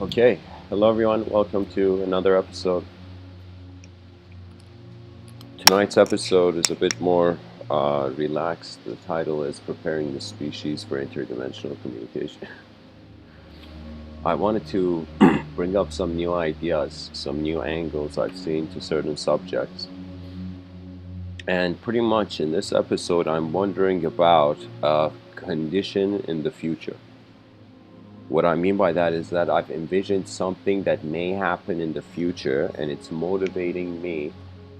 Okay, hello everyone, welcome to another episode. Tonight's episode is a bit more relaxed. The title is Preparing the Species for Interdimensional Communication. I wanted to bring up some new ideas, some new angles I've seen to certain subjects. And pretty much in this episode, I'm wondering about a condition in the future. What I mean by that is that I've envisioned something that may happen in the future, and it's motivating me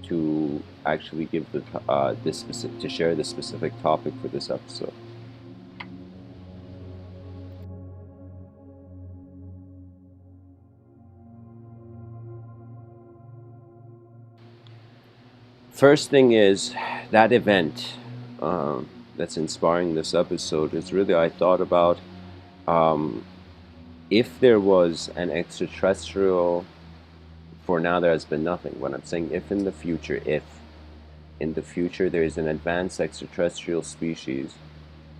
to actually give to share the specific topic for this episode. First thing is that event that's inspiring this episode is really I thought about um, if there was an extraterrestrial. For now, there has been nothing. When I'm saying if in the future, if in the future there is an advanced extraterrestrial species,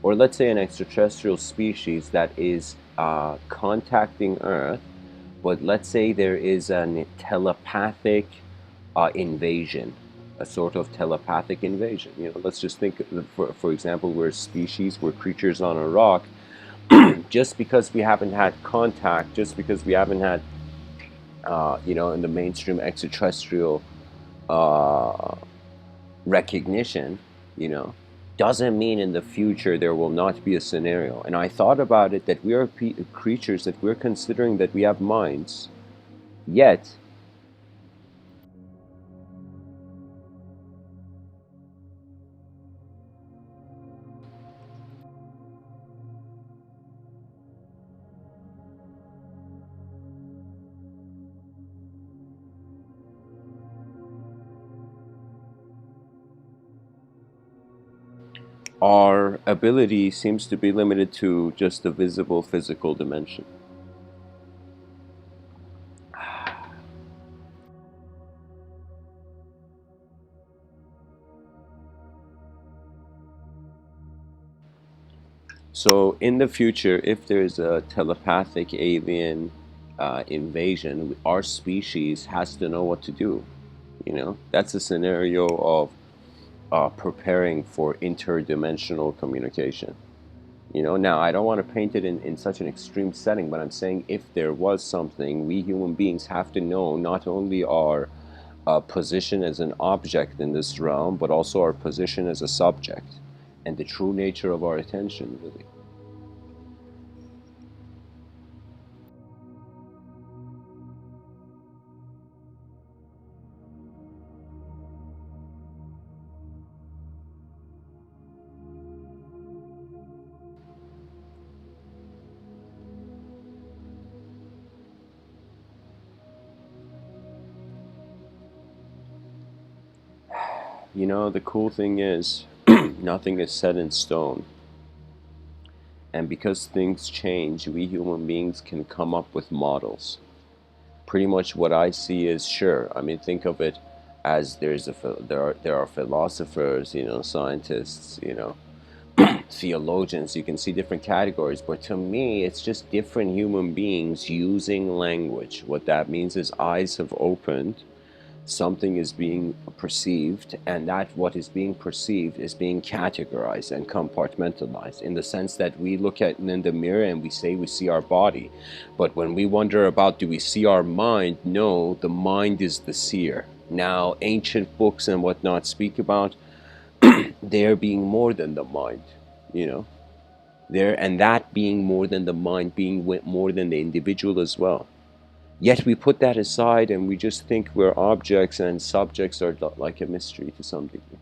or let's say an extraterrestrial species that is contacting Earth, but let's say there is a telepathic invasion, a sort of telepathic invasion. Let's just think, for example, we're a species, we're creatures on a rock. Just because we haven't had contact, just because we haven't had, in the mainstream extraterrestrial recognition, doesn't mean in the future there will not be a scenario. And I thought about it that we are creatures that we're considering that we have minds, yet our ability seems to be limited to just the visible physical dimension. So in the future, if there's a telepathic alien invasion, our species has to know what to do. That's a scenario of preparing for interdimensional communication. Now I don't want to paint it in such an extreme setting, but I'm saying if there was something, we human beings have to know not only our position as an object in this realm, but also our position as a subject and the true nature of our attention, really. The cool thing is, nothing is set in stone. And because things change, we human beings can come up with models. Pretty much what I see is, sure, I mean, think of it as there are philosophers, scientists, theologians. You can see different categories, but to me, it's just different human beings using language. What that means is eyes have opened, something is being perceived, and that what is being perceived is being categorized and compartmentalized, in the sense that we look at in the mirror and we say we see our body, but when we wonder about do we see our mind, no, the mind is the seer. Now ancient books and whatnot speak about there being more than the mind, there, and that being more than the mind, being more than the individual as well. Yet we put that aside and we just think we're objects, and subjects are like a mystery to some degree.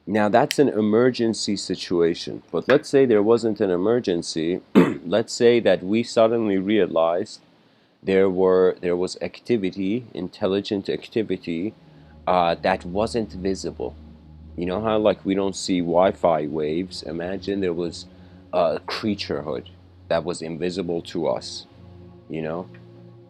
Now that's an emergency situation, but let's say there wasn't an emergency. Let's say that we suddenly realized there was activity, intelligent activity, that wasn't visible. You know how like we don't see Wi-Fi waves? Imagine there was a creaturehood that was invisible to us, you know?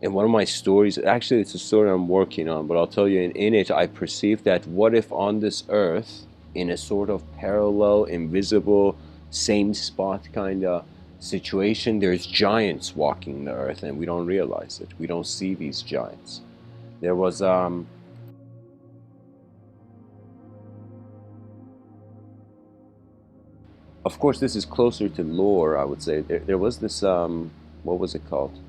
in one of my stories, actually it's a story I'm working on, but I'll tell you, in it I perceived that what if on this earth, in a sort of parallel, invisible, same spot kind of situation, there's giants walking the earth and we don't realize it. We don't see these giants. There was of course this is closer to lore, I would say. There was this what was it called?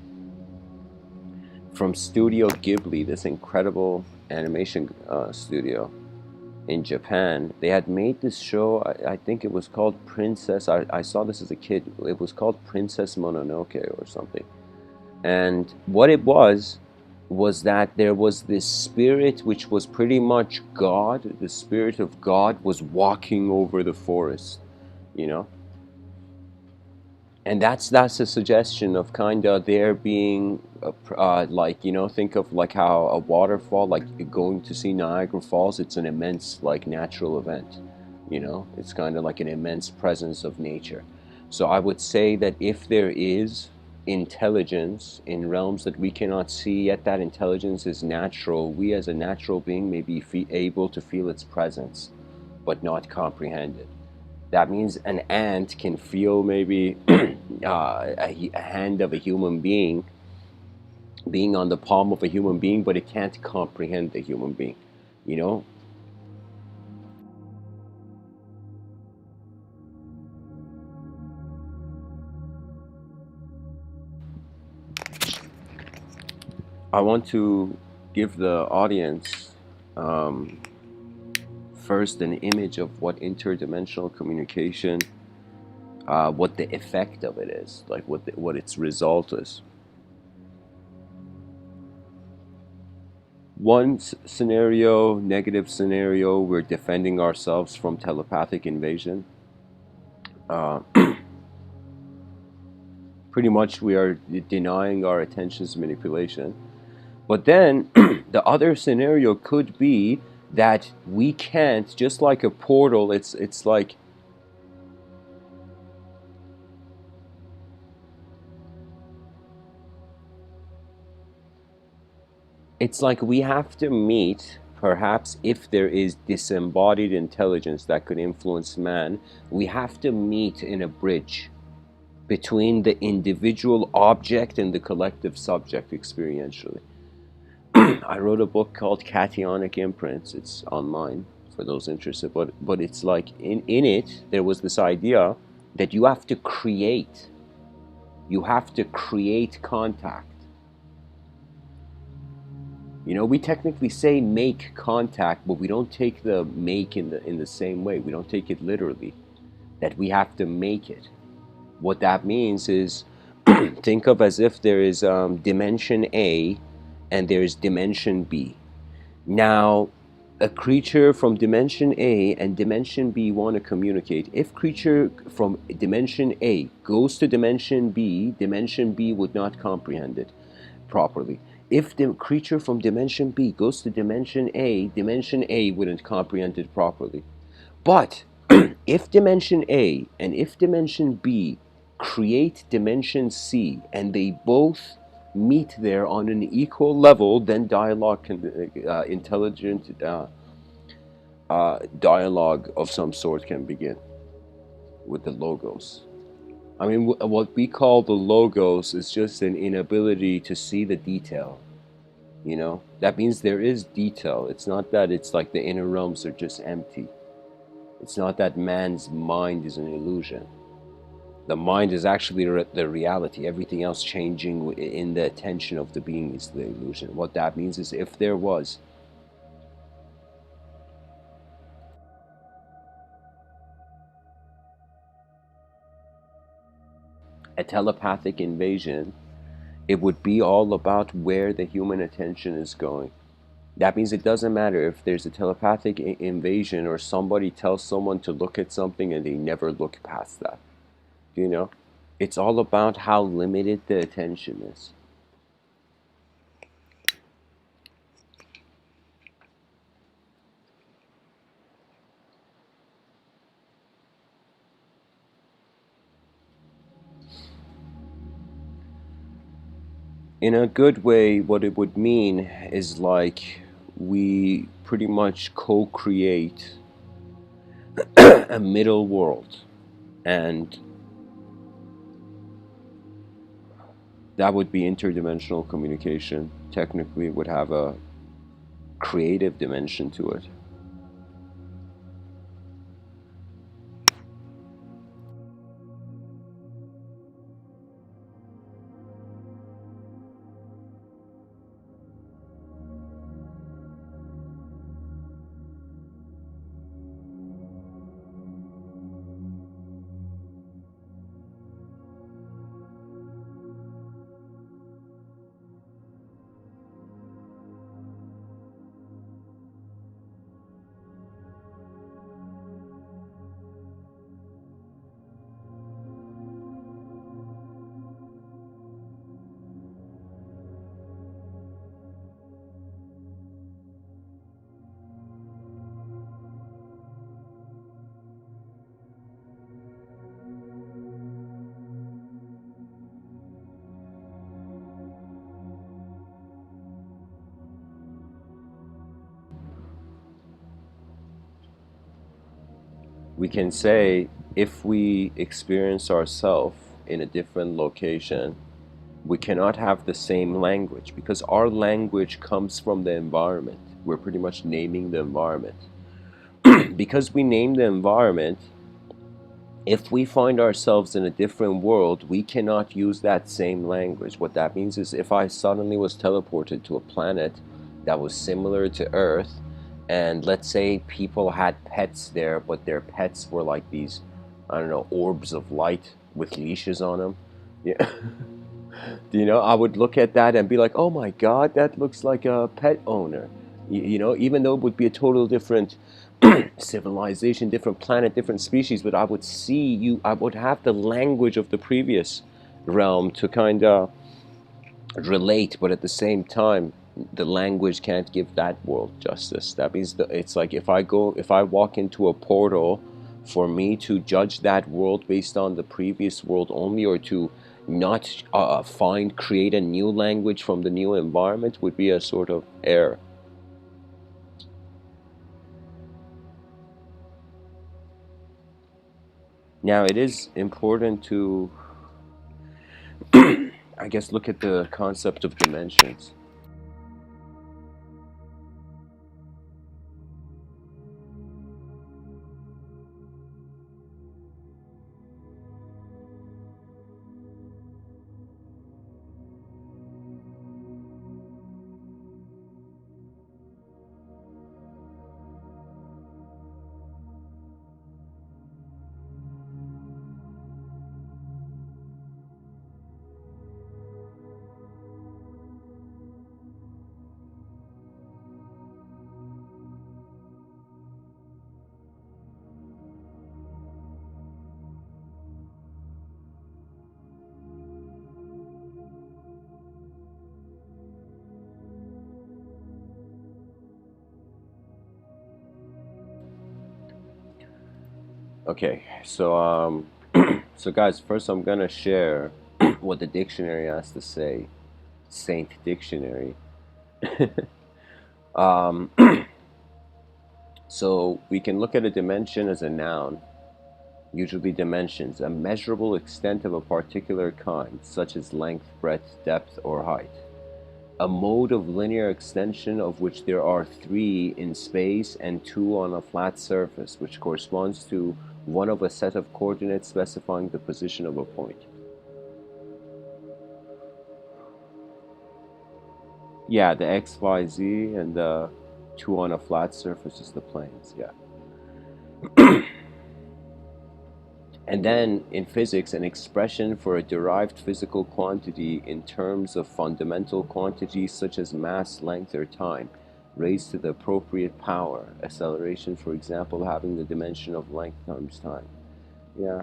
From Studio Ghibli, this incredible animation studio in Japan. They had made this show, I think it was called Princess. I saw this as a kid. It was called Princess Mononoke or something. And what it was that there was this spirit which was pretty much God. The spirit of God was walking over the forest, you know? And that's a suggestion of kind of there being like, you know, think of like how a waterfall, like going to see Niagara Falls, it's an immense like natural event, you know, it's kind of like an immense presence of nature. So I would say that if there is intelligence in realms that we cannot see, yet that intelligence is natural, we as a natural being may be able to feel its presence but not comprehend it. That means an ant can feel maybe a hand of a human being on the palm of a human being, but it can't comprehend the human being. You know, I want to give the audience um, first an image of what interdimensional communication, what the effect of it is, like what its result is. One scenario, negative scenario, we're defending ourselves from telepathic invasion. Uh, Pretty much we are denying our attention's manipulation. But then the other scenario could be that we can't, just like a portal, it's like we have to meet, perhaps if there is disembodied intelligence that could influence man, we have to meet in a bridge between the individual object and the collective subject experientially. I wrote a book called Cationic Imprints. It's online for those interested. But it's like in it there was this idea that you have to create contact. You know, we technically say make contact, but we don't take the make in the same way. We don't take it literally. That we have to make it. What that means is think of as if there is dimension A and there is dimension B. Now, a creature from dimension A and dimension B want to communicate. If creature from dimension A goes to dimension B would not comprehend it properly. If the creature from dimension B goes to dimension A wouldn't comprehend it properly. But if dimension A and if dimension B create dimension C and they both meet there on an equal level, then dialogue can, intelligent dialogue of some sort can begin with the logos. I mean, what we call the logos is just an inability to see the detail. You know, that means there is detail. It's not that it's like the inner realms are just empty. It's not that man's mind is an illusion. The mind is actually the reality. Everything else changing in the attention of the being is the illusion. What that means is if there was a telepathic invasion, it would be all about where the human attention is going. That means it doesn't matter if there's a telepathic invasion or somebody tells someone to look at something and they never look past that. You know? It's all about how limited the attention is. In a good way, what it would mean is like we pretty much co-create a middle world, and that would be interdimensional communication. Technically, would have a creative dimension to it. We can say if we experience ourselves in a different location, we cannot have the same language because our language comes from the environment. We're pretty much naming the environment. Because we name the environment, if we find ourselves in a different world, we cannot use that same language. What that means is if I suddenly was teleported to a planet that was similar to Earth, and let's say people had pets there, but their pets were like these, I don't know, orbs of light with leashes on them. Yeah. I would look at that and be like, oh my God, that looks like a pet owner. Even though it would be a total different civilization, different planet, different species, but I would see you, I would have the language of the previous realm to kind of relate, but at the same time, the language can't give that world justice. That means it's like if I walk into a portal, for me to judge that world based on the previous world only, or to not create a new language from the new environment, would be a sort of error. Now, it is important to, I guess, look at the concept of dimensions. Okay, so guys, first I'm gonna share what the dictionary has to say. Saint Dictionary. Um, so we can look at a dimension as a noun, usually dimensions, a measurable extent of a particular kind, such as length, breadth, depth, or height. A mode of linear extension of which there are three in space and two on a flat surface, which corresponds to one of a set of coordinates specifying the position of a point. Yeah, the X, Y, Z, and the two on a flat surface is the planes. Yeah. And then in physics, an expression for a derived physical quantity in terms of fundamental quantities such as mass, length, or time, raised to the appropriate power. Acceleration, for example, having the dimension of length times time. Yeah.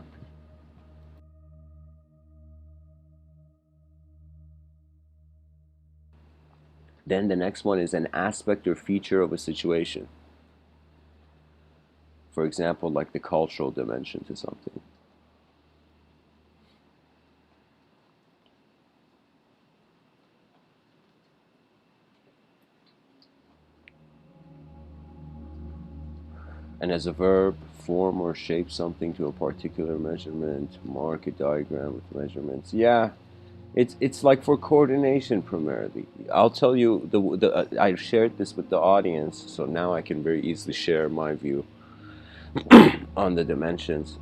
Then the next one is an aspect or feature of a situation. For example, like the cultural dimension to something. And as a verb, form or shape something to a particular measurement, mark a diagram with measurements. Yeah, it's like for coordination primarily. I'll tell you I shared this with the audience, so now I can very easily share my view on the dimensions.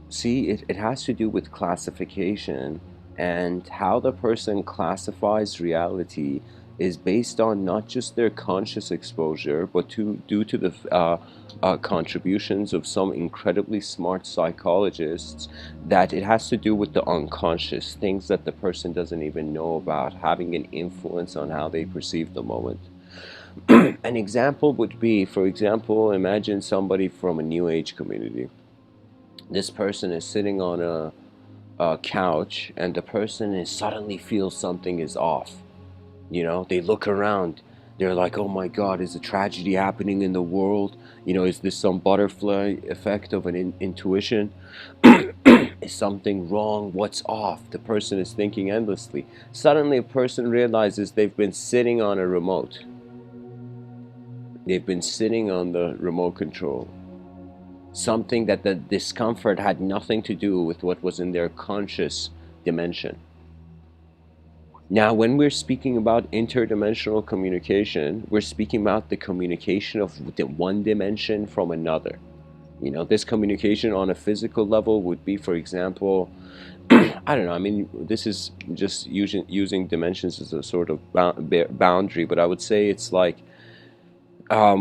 See, it has to do with classification, and how the person classifies reality is based on not just their conscious exposure, but due to the contributions of some incredibly smart psychologists, that it has to do with the unconscious, things that the person doesn't even know about, having an influence on how they perceive the moment. An example would be, for example, imagine somebody from a New Age community. This person is sitting on a couch, and the person is suddenly feels something is off. You know, they look around. They're like, "Oh my God, is a tragedy happening in the world? You know, is this some butterfly effect of an intuition? Is something wrong? What's off?" The person is thinking endlessly. Suddenly, a person realizes they've been sitting on a remote. They've been sitting on the remote control. Something that the discomfort had nothing to do with what was in their conscious dimension. Now, when we're speaking about interdimensional communication, we're speaking about the communication of the one dimension from another. You know, this communication on a physical level would be, for example, I don't know, I mean, this is just using dimensions as a sort of boundary, but I would say it's like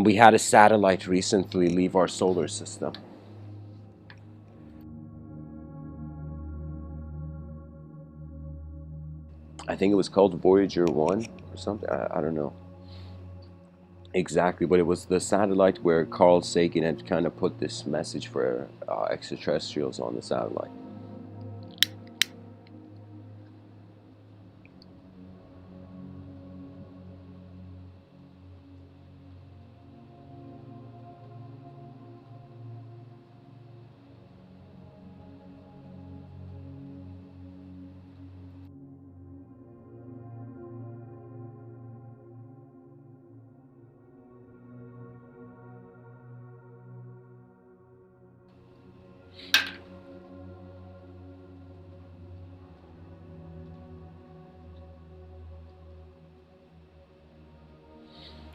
we had a satellite recently leave our solar system. I think it was called Voyager 1 or something. I don't know exactly, but it was the satellite where Carl Sagan had kind of put this message for extraterrestrials on the satellite.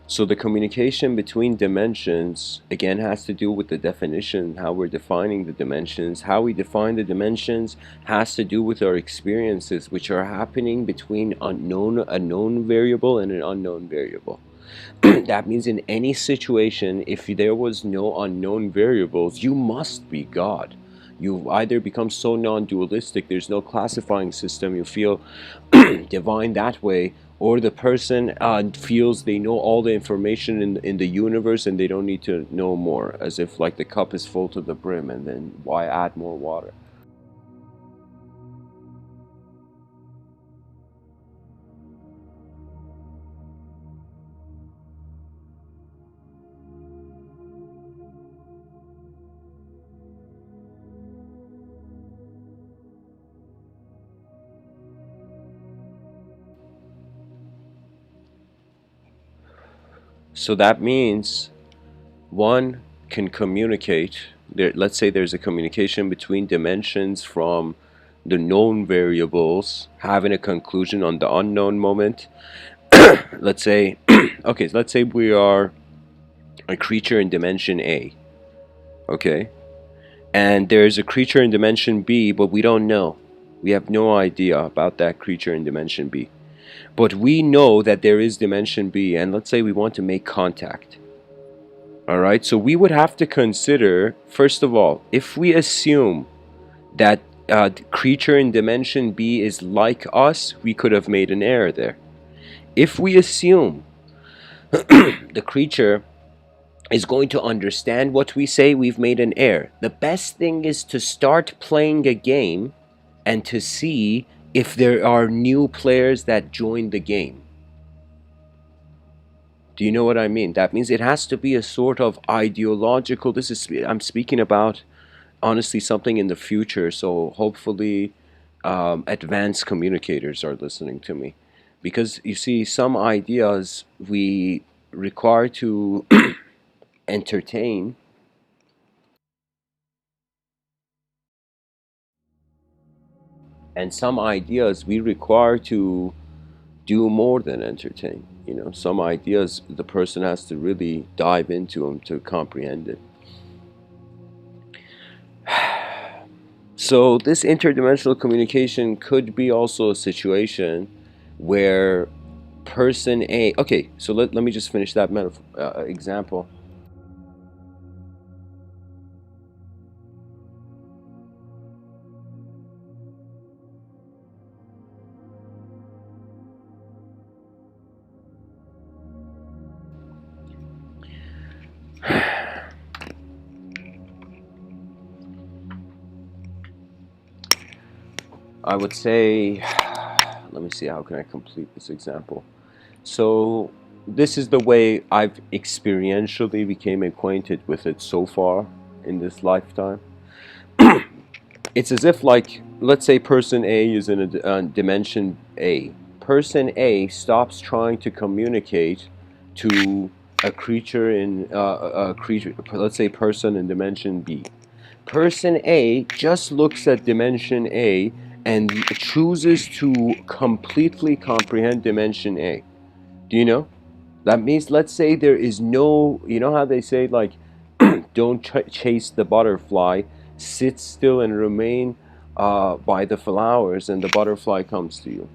So the communication between dimensions again has to do with the definition, how we're defining the dimensions. How we define the dimensions has to do with our experiences, which are happening between a known variable and an unknown variable. That means in any situation, if there was no unknown variables, you must be God. You either become so non-dualistic, there's no classifying system, you feel divine that way, or the person feels they know all the information in the universe and they don't need to know more, as if like the cup is full to the brim, and then why add more water? So that means one can communicate. Let's say there's a communication between dimensions from the known variables having a conclusion on the unknown moment. Let's say, okay, let's say we are a creature in dimension A, okay? And there's a creature in dimension B, but we don't know. We have no idea about that creature in dimension B. But we know that there is dimension B, and let's say we want to make contact. All right, so we would have to consider, first of all, if we assume that the creature in dimension B is like us, we could have made an error there. If we assume the creature is going to understand what we say, we've made an error. The best thing is to start playing a game and to see if there are new players that join the game. Do you know what I mean? That means it has to be a sort of ideological. I'm speaking about honestly something in the future, so hopefully advanced communicators are listening to me. Because you see, some ideas we require to entertain And some ideas we require to do more than entertain. You know, some ideas the person has to really dive into them to comprehend it. So this interdimensional communication could be also a situation where person A. Okay, so let me just finish that example. I would say, let me see, how can I complete this example? So this is the way I've experientially became acquainted with it so far in this lifetime. It's as if, like, let's say person A is in a dimension A. Person A stops trying to communicate to a creature in a creature, let's say person in dimension B. Person A just looks at dimension A and chooses to completely comprehend dimension A. Do you know? That means, let's say there is no, you know how they say, like, don't chase the butterfly, sit still and remain by the flowers, and the butterfly comes to you.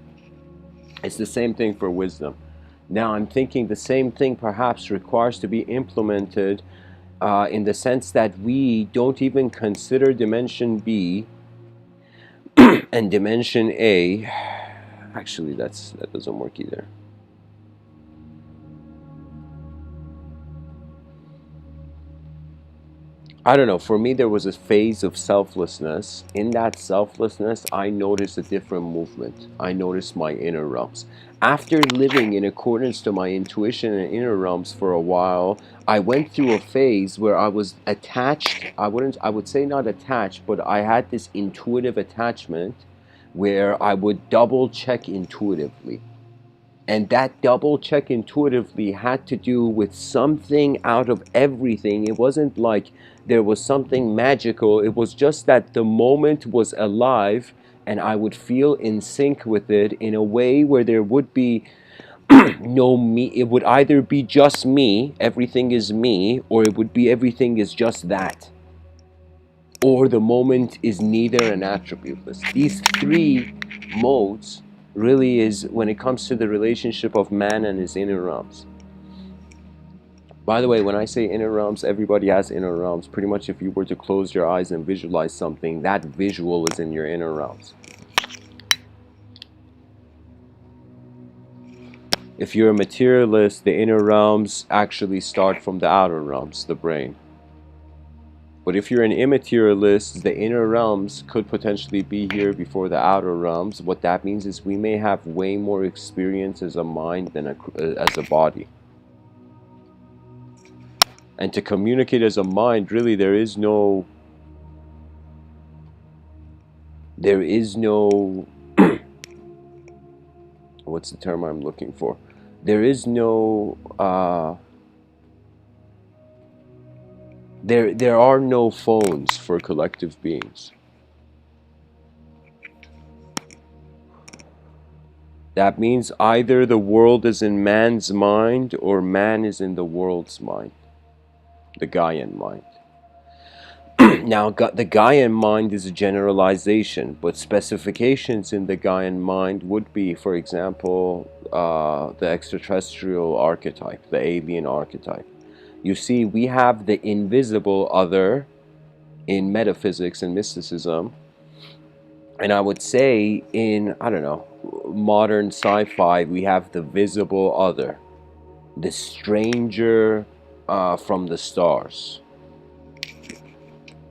It's the same thing for wisdom. Now, I'm thinking the same thing perhaps requires to be implemented in the sense that we don't even consider dimension B and dimension A. Actually, that doesn't work either. I don't know, for me there was a phase of selflessness. In that selflessness, I noticed a different movement. I noticed my inner realms. After living in accordance to my intuition and inner realms for a while, I went through a phase where I was attached. I would say not attached, but I had this intuitive attachment where I would double check intuitively. And that double check intuitively had to do with something out of everything. It wasn't like there was something magical. It was just that the moment was alive and I would feel in sync with it in a way where there would be no me. It would either be just me, everything is me, or it would be everything is just that. Or the moment is neither and attributeless. These three modes really is when it comes to the relationship of man and his inner realms. By the way, when I say inner realms, everybody has inner realms. Pretty much if you were to close your eyes and visualize something, that visual is in your inner realms. If you're a materialist, the inner realms actually start from the outer realms, the brain. But if you're an immaterialist, the inner realms could potentially be here before the outer realms. What that means is we may have way more experience as a mind than as a body. And to communicate as a mind, really, there is no what's the term I'm looking for? There is no there are no phones for collective beings. That means either the world is in man's mind or man is in the world's mind, the Gaian mind. Now, the Gaian mind is a generalization, but specifications in the Gaian mind would be, for example, the extraterrestrial archetype, the alien archetype. You see, we have the invisible other in metaphysics and mysticism, and I would say in, I don't know, modern sci-fi, we have the visible other, the stranger from the stars,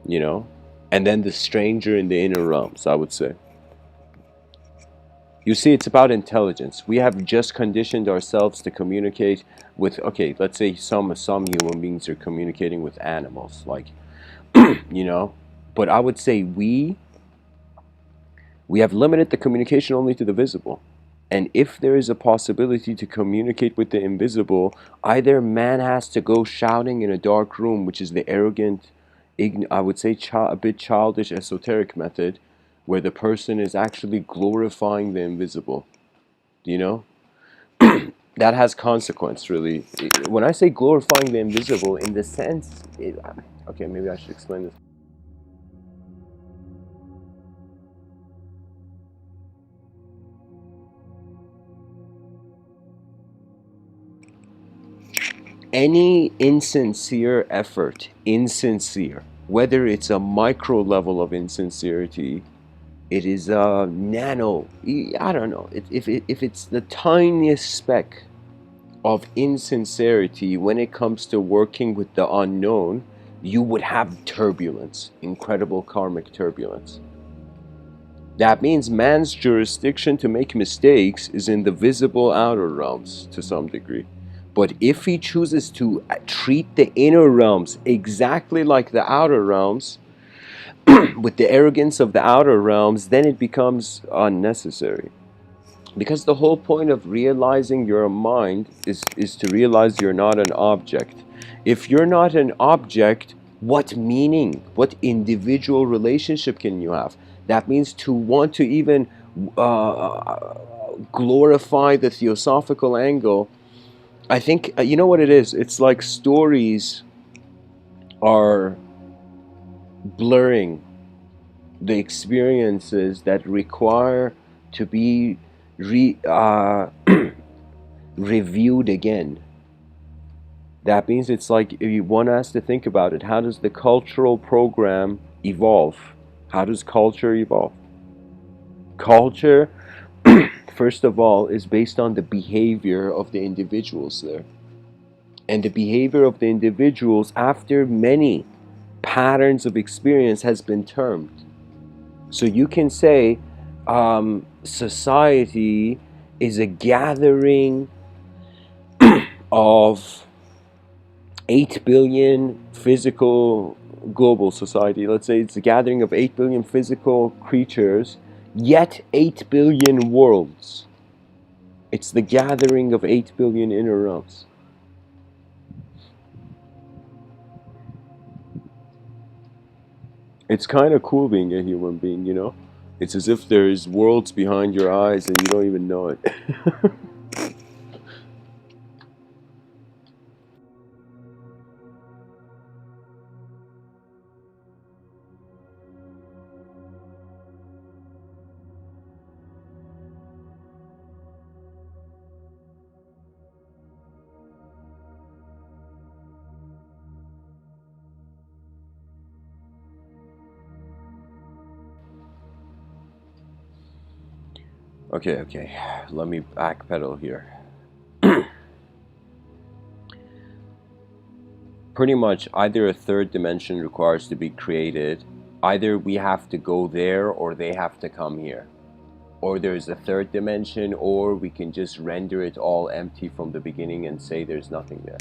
you know, and then the stranger in the inner realms, I would say. You see, it's about intelligence. We have just conditioned ourselves to communicate with, okay, let's say some human beings are communicating with animals, like, you know, but I would say we have limited the communication only to the visible. And if there is a possibility to communicate with the invisible, either man has to go shouting in a dark room, which is the arrogant, I would say a bit childish, esoteric method, where the person is actually glorifying the invisible. You know, that has consequence, really. When I say glorifying the invisible, in the sense, okay, maybe I should explain this. Any insincere effort, insincere, whether it's a micro level of insincerity, it is a nano, I don't know, if it's the tiniest speck of insincerity when it comes to working with the unknown, you would have turbulence, incredible karmic turbulence. That means man's jurisdiction to make mistakes is in the visible outer realms to some degree. But if he chooses to treat the inner realms exactly like the outer realms, with the arrogance of the outer realms, then it becomes unnecessary. Because the whole point of realizing your mind is to realize you're not an object. If you're not an object, what meaning, what individual relationship can you have? That means to want to even glorify the theosophical angle. I think, you know what it is? It's like stories are blurring the experiences that require to be reviewed again. That means it's like one has to think about it. How does the cultural program evolve? How does culture evolve? Culture, first of all, is based on the behavior of the individuals there. And the behavior of the individuals, after many patterns of experience, has been termed. So you can say society is a gathering of 8 billion physical global society. Let's say it's a gathering of 8 billion physical creatures, yet 8 billion worlds. It's the gathering of 8 billion inner realms. It's kind of cool being a human being, you know? It's as if there's worlds behind your eyes and you don't even know it. Okay, let me backpedal here. Pretty much either a third dimension requires to be created, either we have to go there or they have to come here. Or there's a third dimension, or we can just render it all empty from the beginning and say there's nothing there.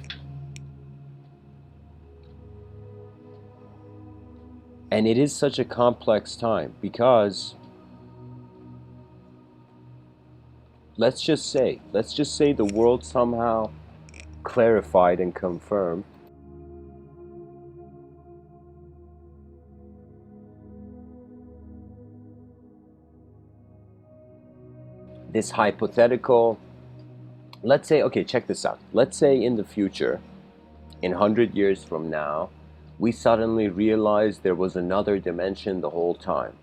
And it is such a complex time because let's just say the world somehow clarified and confirmed this hypothetical. Let's say, okay, check this out. Let's say in the future, in 100 years from now, we suddenly realize there was another dimension the whole time.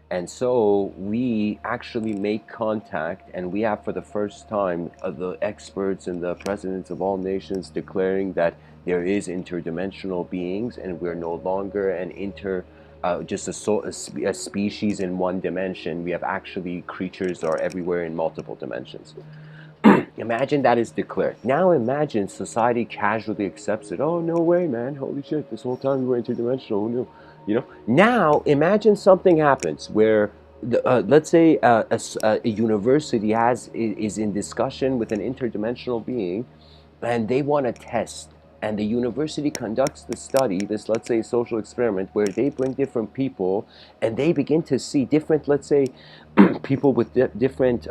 And so we actually make contact, and we have for the first time the experts and the presidents of all nations declaring that there is interdimensional beings, and we're no longer an just a species in one dimension. We have actually creatures that are everywhere in multiple dimensions. Imagine that is declared. Now imagine society casually accepts it. Oh, no way, man. Holy shit. This whole time we were interdimensional. Who knew? You know? Now imagine something happens where, let's say a university is in discussion with an interdimensional being and they want to test. And the university conducts the study, this, let's say, social experiment, where they bring different people and they begin to see different, let's say, people with different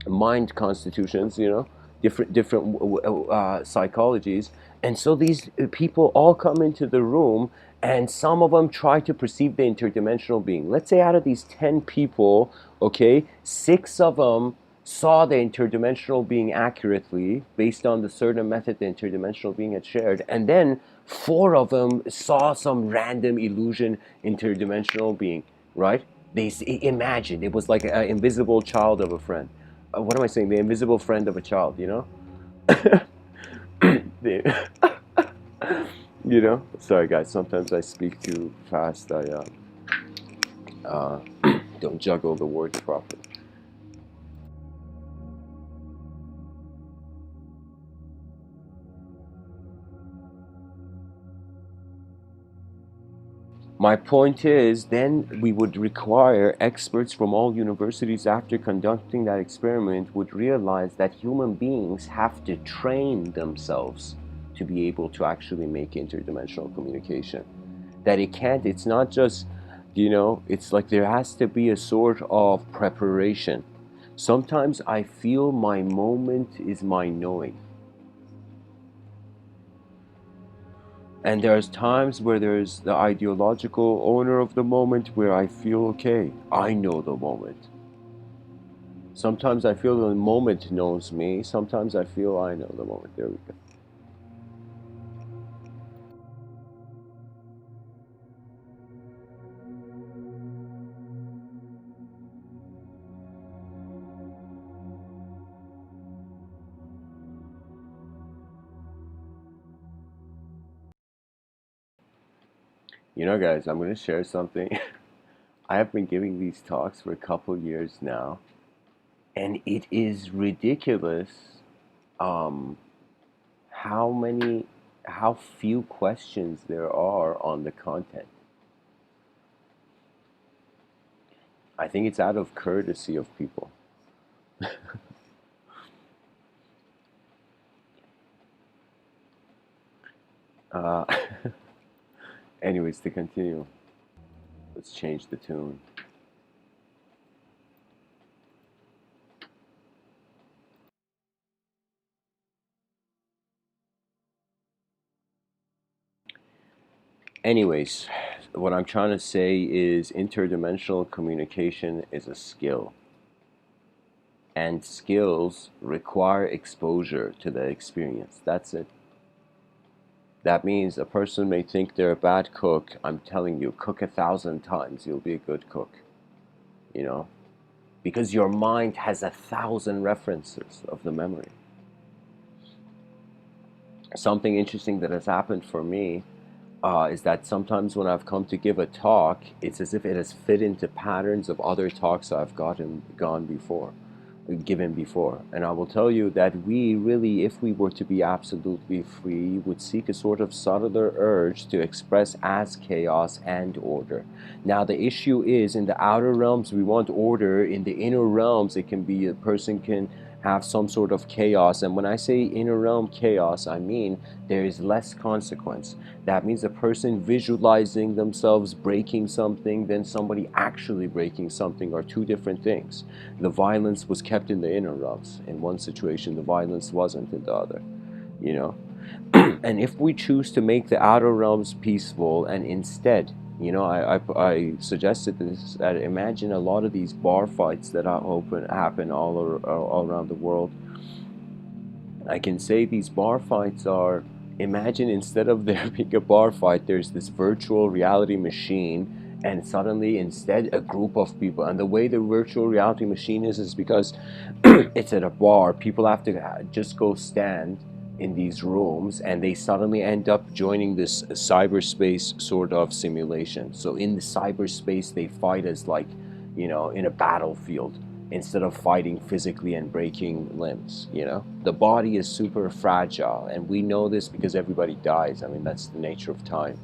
mind constitutions, you know, different psychologies. And so these people all come into the room And some of them try to perceive the interdimensional being. Let's say out of these 10 people, okay, 6 of them saw the interdimensional being accurately based on the certain method the interdimensional being had shared, and then 4 of them saw some random illusion interdimensional being, right? They imagined it was like an invisible child of a friend. What am I saying? The invisible friend of a child, you know? The- you know, sorry guys, sometimes I speak too fast. I uh, don't juggle the words properly. My point is, then we would require experts from all universities after conducting that experiment would realize that human beings have to train themselves to be able to actually make interdimensional communication. That it can't, it's not just, you know, it's like there has to be a sort of preparation. Sometimes I feel my moment is my knowing. And there's times where there's the ideological owner of the moment where I feel okay, I know the moment. Sometimes I feel the moment knows me, sometimes I feel I know the moment. There we go. You know, guys, I'm going to share something. I have been giving these talks for a couple years now, and it is ridiculous um, how many, how few questions there are on the content. I think it's out of courtesy of people. Uh, anyways, to continue, let's change the tune. Anyways, what I'm trying to say is interdimensional communication is a skill, and skills require exposure to the experience. That's it. That means a person may think they're a bad cook. I'm telling you, cook 1,000 times, you'll be a good cook. You know, because your mind has 1,000 references of the memory. Something interesting that has happened for me is that sometimes when I've come to give a talk, it's as if it has fit into patterns of other talks I've given before. And I will tell you that we really, if we were to be absolutely free, would seek a sort of subtler urge to express as chaos and order. Now, the issue is in the outer realms, we want order. In the inner realms, it can be a person can have some sort of chaos. And when I say inner realm chaos, I mean there is less consequence. That means a person visualizing themselves breaking something, then somebody actually breaking something are two different things. The violence was kept in the inner realms. In one situation, the violence wasn't in the other, you know. And if we choose to make the outer realms peaceful and instead, you know, I suggested this, that imagine a lot of these bar fights that happen all around the world. I can say these bar fights are, imagine instead of there being a bar fight, there's this virtual reality machine, and suddenly instead a group of people. And the way the virtual reality machine is because it's at a bar, people have to just go stand in these rooms, and they suddenly end up joining this cyberspace sort of simulation. So in the cyberspace, they fight as like, you know, in a battlefield instead of fighting physically and breaking limbs. You know, the body is super fragile, and we know this because everybody dies. I mean, that's the nature of time.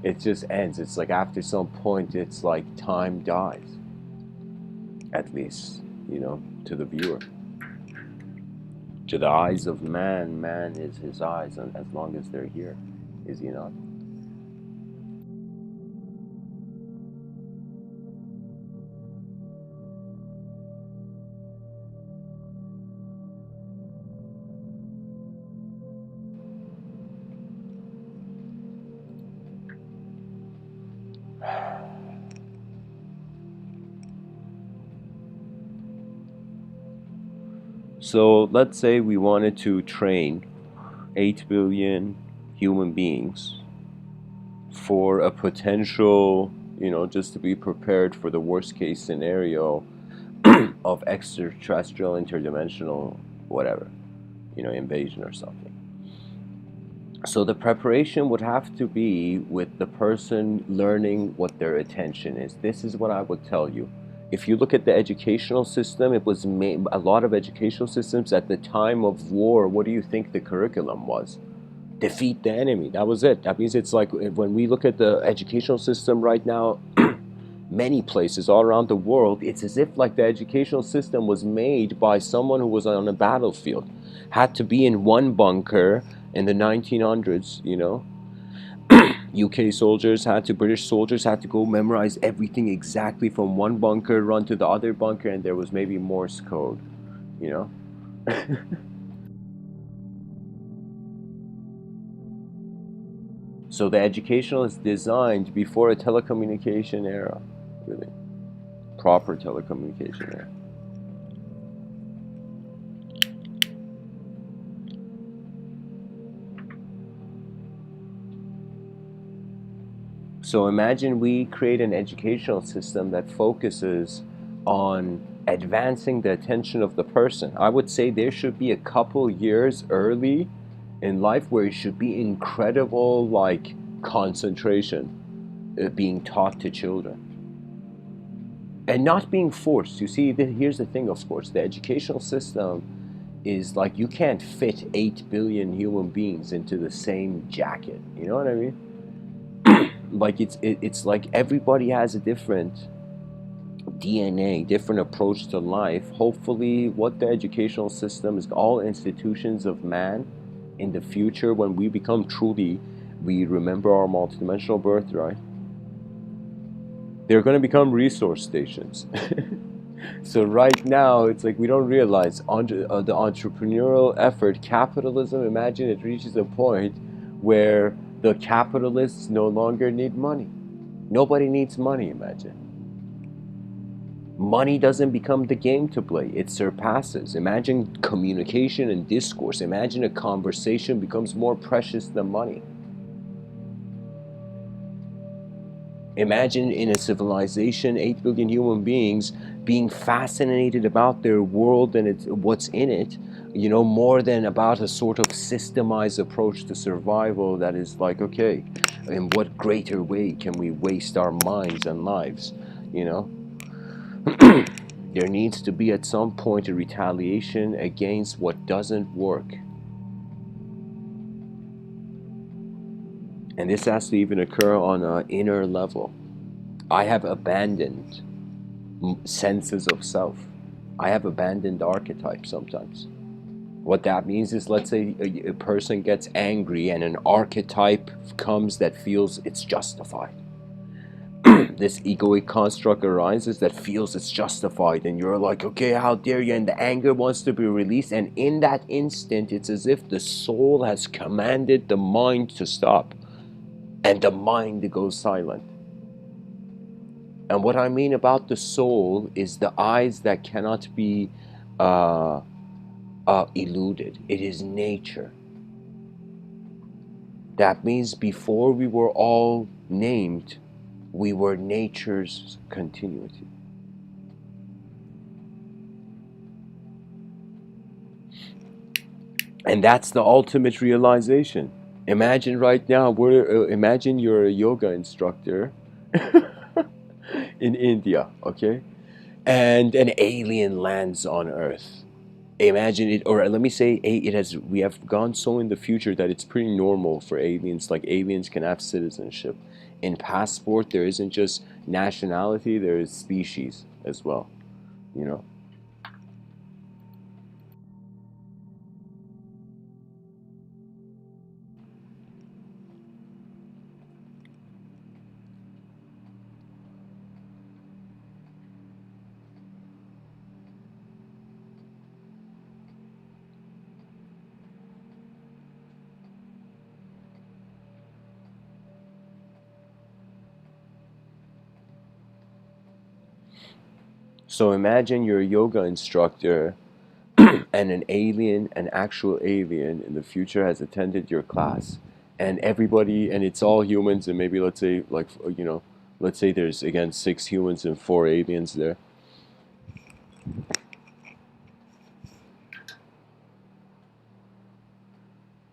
It just ends. It's like after some point, it's like time dies, at least, you know, to the viewer. To the eyes of man, man is his eyes, and as long as they're here, is he not? So let's say we wanted to train 8 billion human beings for a potential, just to be prepared for the worst case scenario of extraterrestrial, interdimensional, whatever, invasion or something. So the preparation would have to be with the person learning what their attention is. This is what I would tell you. If you look at the educational system, it was made, a lot of educational systems at the time of war, what do you think the curriculum was? Defeat the enemy. That was it. That means it's like when we look at the educational system right now, many places all around the world, it's as if like the educational system was made by someone who was on a battlefield, had to be in one bunker in the 1900s, UK soldiers had to, British soldiers had to go memorize everything exactly from one bunker, run to the other bunker, and there was maybe Morse code, you know. So the educational is designed before a telecommunication era, really, proper telecommunication era. So imagine we create an educational system that focuses on advancing the attention of the person. I would say there should be a couple years early in life where it should be incredible, like concentration being taught to children and not being forced. You see, here's the thing, of course, the educational system is like you can't fit 8 billion human beings into the same jacket. You know what I mean? Like it's like everybody has a different DNA, different approach to life. Hopefully, what the educational system is, all institutions of man in the future, when we become truly, we remember our multidimensional birthright, they're going to become resource stations. So right now, it's like we don't realize the entrepreneurial effort, capitalism. Imagine it reaches a point where the capitalists no longer need money. Nobody needs money, imagine. Money doesn't become the game to play, it surpasses. Imagine communication and discourse. Imagine a conversation becomes more precious than money. Imagine in a civilization, 8 billion human beings being fascinated about their world and what's in it, more than about a sort of systemized approach to survival that is like, okay, in what greater way can we waste our minds and lives, you know? There needs to be at some point a retaliation against what doesn't work. And this has to even occur on an inner level. I have abandoned senses of self. I have abandoned archetypes sometimes. What that means is, let's say a person gets angry and an archetype comes that feels it's justified. This egoic construct arises that feels it's justified, and you're like, okay, how dare you? And the anger wants to be released, and in that instant, it's as if the soul has commanded the mind to stop, and the mind goes silent. And what I mean about the soul is the eyes that cannot be eluded. It is nature. That means before we were all named, we were nature's continuity. And that's the ultimate realization. Imagine right now, imagine you're a yoga instructor in India, okay? And an alien lands on Earth. Imagine it, or let me say, we have gone so in the future that it's pretty normal for aliens, like aliens can have citizenship. In passport, there isn't just nationality, there is species as well, you know? So imagine you're a yoga instructor and an actual alien in the future has attended your class, and everybody, and it's all humans, and maybe let's say, like, let's say there's again 6 humans and 4 aliens there.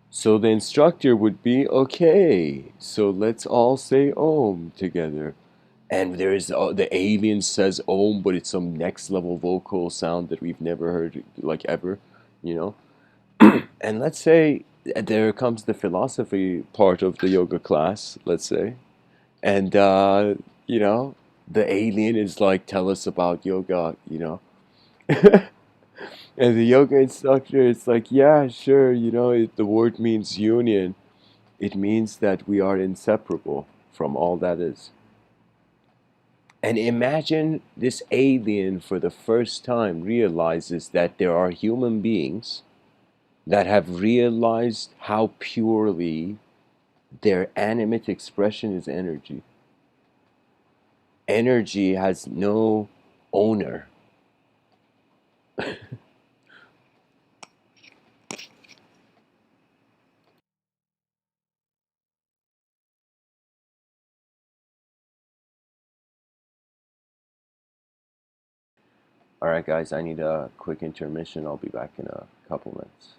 So the instructor would be, okay, so let's all say Om together. And there's the alien says Om, but it's some next level vocal sound that we've never heard, like, ever, you know? And let's say there comes the philosophy part of the yoga class, let's say. And, you know, the alien is like, tell us about yoga. And the yoga instructor is like, yeah, sure, the word means union. It means that we are inseparable from all that is. And imagine this alien for the first time realizes that there are human beings that have realized how purely their animate expression is energy. Energy has no owner. All right, guys, I need a quick intermission. I'll be back in a couple minutes.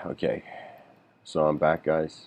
Okay, so I'm back, guys.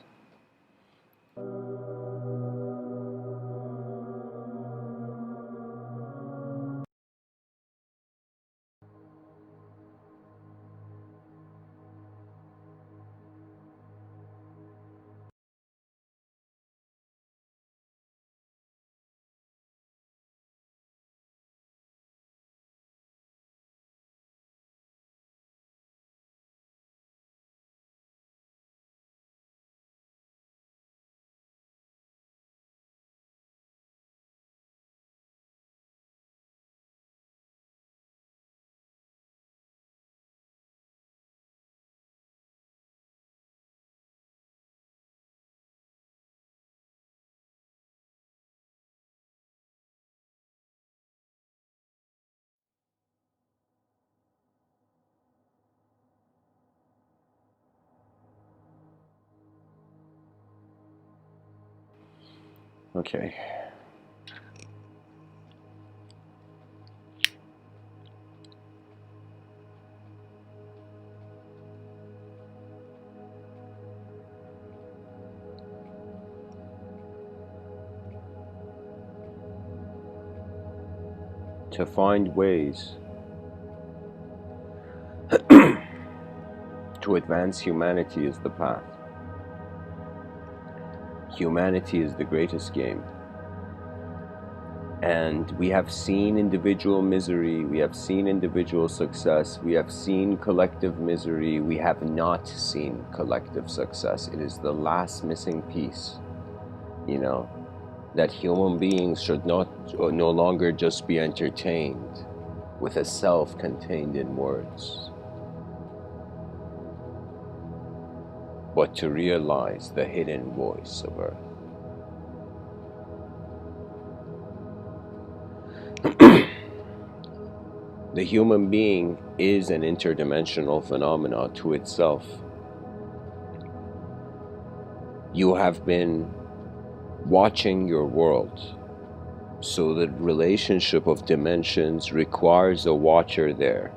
Okay. To find ways to advance humanity is the path. Humanity is the greatest game. And we have seen individual misery, we have seen individual success, we have seen collective misery, we have not seen collective success. It is the last missing piece, you know, that human beings should no longer just be entertained with a self contained in words, but to realize the hidden voice of Earth. The human being is an interdimensional phenomenon to itself. You have been watching your world, so the relationship of dimensions requires a watcher there.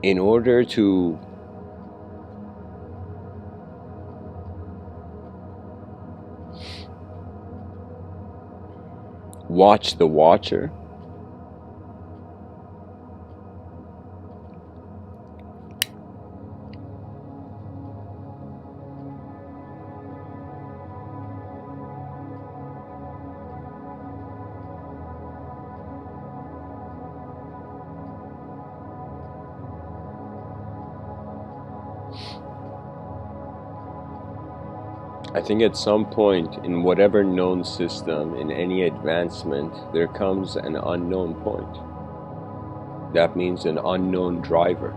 In order to watch the watcher, I think at some point in whatever known system, in any advancement, there comes an unknown point. That means an unknown driver.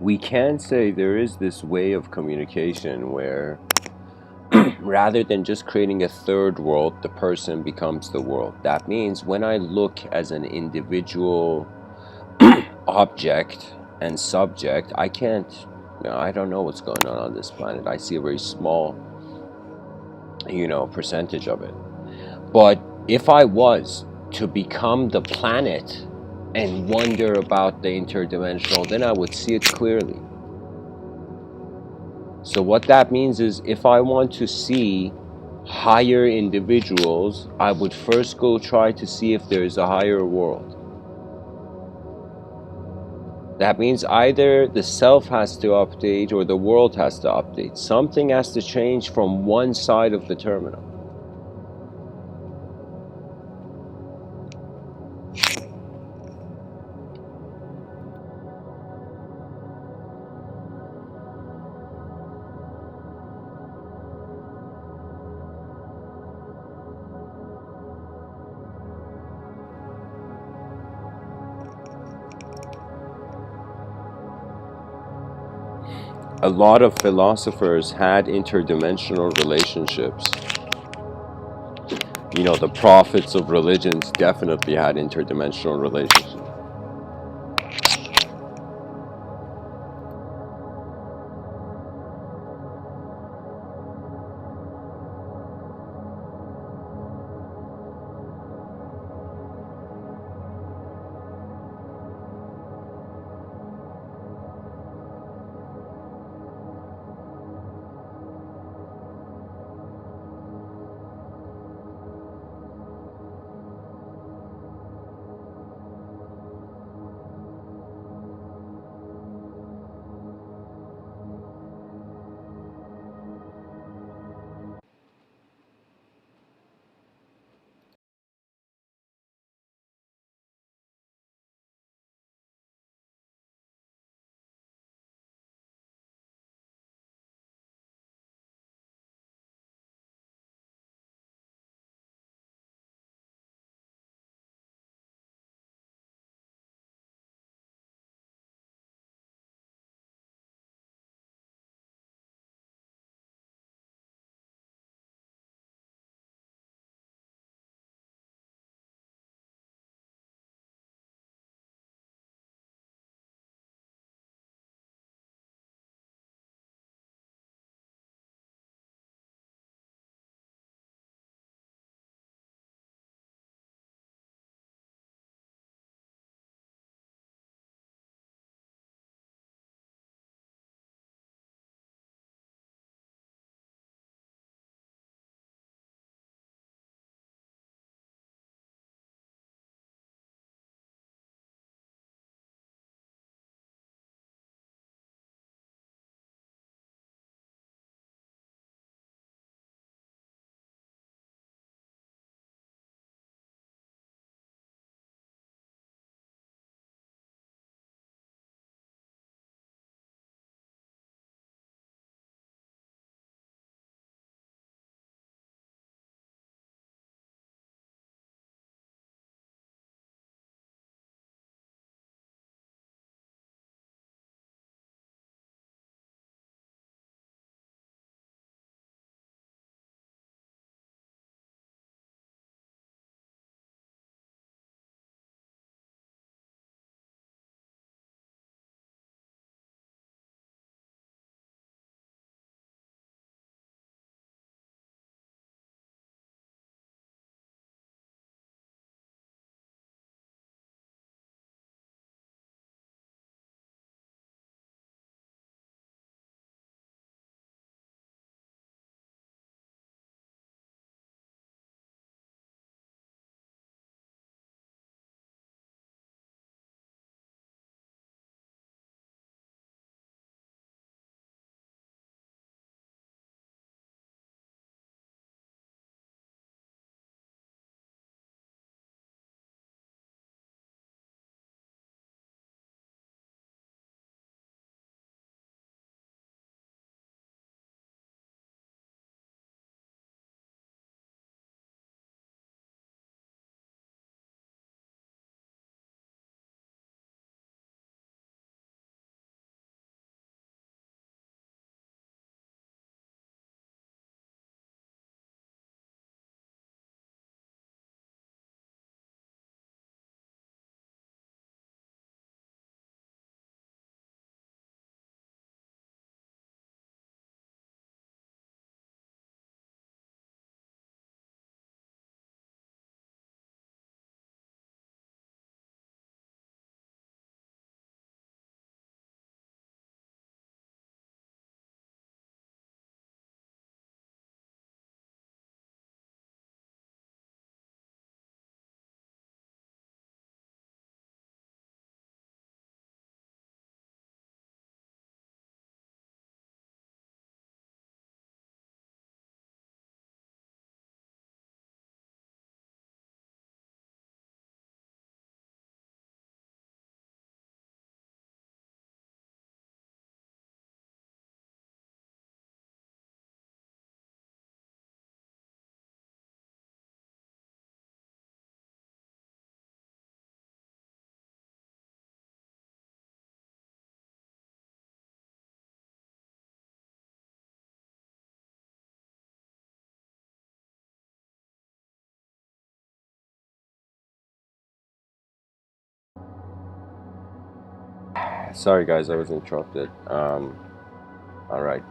We can say there is this way of communication where rather than just creating a third world, the person becomes the world. That means when I look as an individual object and subject, I can't, I don't know what's going on this planet. I see a very small, percentage of it. But if I was to become the planet and wonder about the interdimensional, then I would see it clearly. So what that means is if I want to see higher individuals, I would first go try to see if there is a higher world. That means either the self has to update or the world has to update. Something has to change from one side of the terminal. a lot of philosophers had interdimensional relationships. You know, the prophets of religions definitely had interdimensional relationships. Sorry, guys, I was interrupted. All right.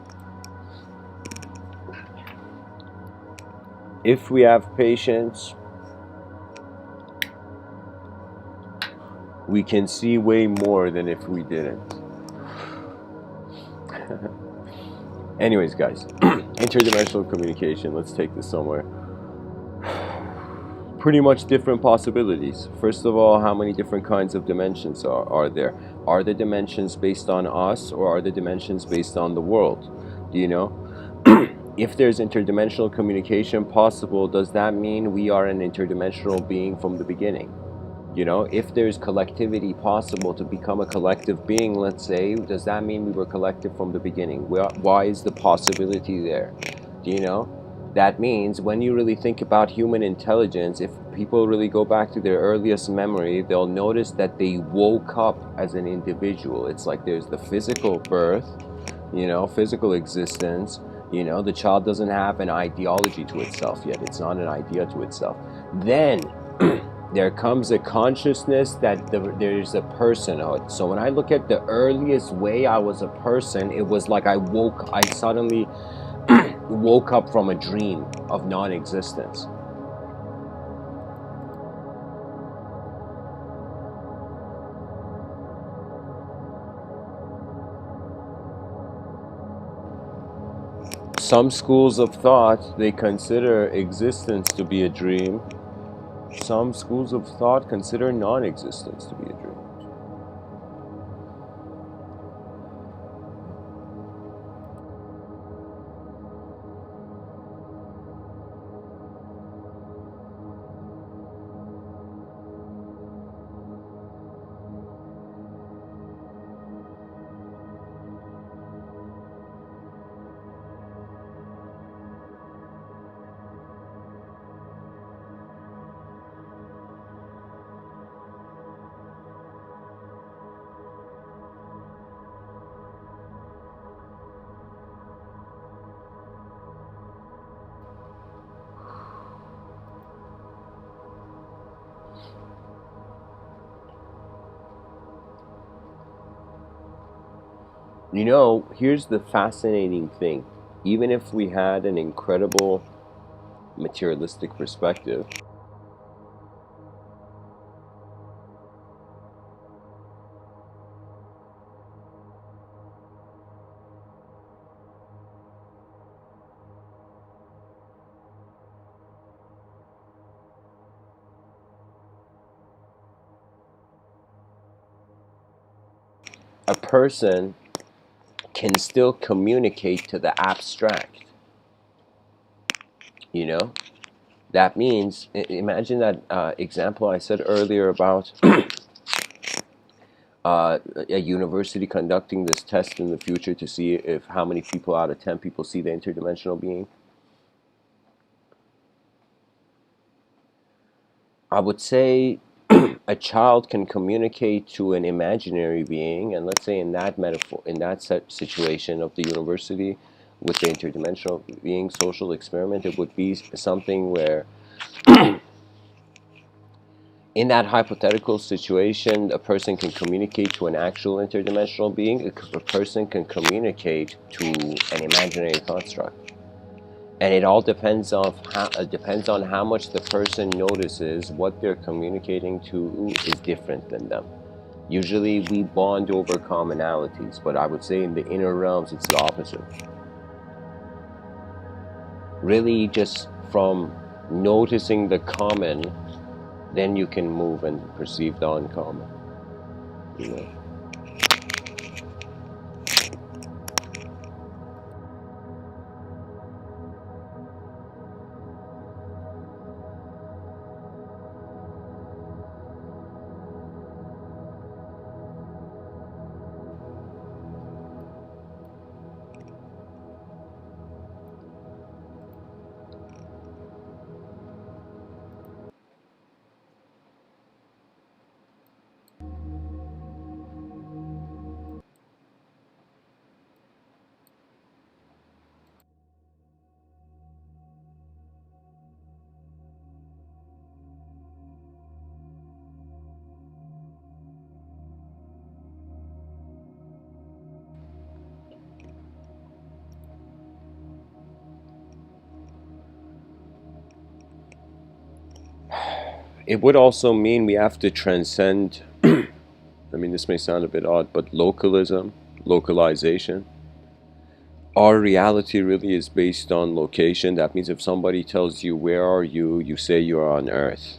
If we have patience, we can see way more than if we didn't. Anyways, guys, interdimensional communication. Let's take this somewhere. Pretty much different possibilities. First of all, how many different kinds of dimensions are there? Are the dimensions based on us, or are the dimensions based on the world? Do you know? If there's interdimensional communication possible, does that mean we are an interdimensional being from the beginning? You know, if there's collectivity possible to become a collective being, let's say, does that mean we were collective from the beginning? Why is the possibility there? Do you know? That means when you really think about human intelligence, if people really go back to their earliest memory, they'll notice that they woke up as an individual. It's like there's the physical birth, you know, physical existence. You know, the child doesn't have an ideology to itself yet. It's not an idea to itself. Then there comes a consciousness that there's a personhood. So when I look at the earliest way I was a person, it was like I suddenly woke up from a dream of non-existence. Some schools of thought, they consider existence to be a dream. Some schools of thought consider non-existence to be a dream. You know, here's the fascinating thing. Even if we had an incredible materialistic perspective, a person can still communicate to the abstract. You know, that means, imagine that example I said earlier about a university conducting this test in the future to see if how many people out of 10 people see the interdimensional being. I would say a child can communicate to an imaginary being, and let's say in that metaphor, in that situation of the university with the interdimensional being social experiment, it would be something where in that hypothetical situation, a person can communicate to an actual interdimensional being, a person can communicate to an imaginary construct. And it all depends on how much the person notices what they're communicating to is different than them. Usually we bond over commonalities, but I would say in the inner realms it's the opposite. Really just from noticing the common, then you can move and perceive the uncommon. You know? It would also mean we have to transcend, I mean, this may sound a bit odd, but localism, localization. Our reality really is based on location. That means if somebody tells you, where are you, you say you're on Earth.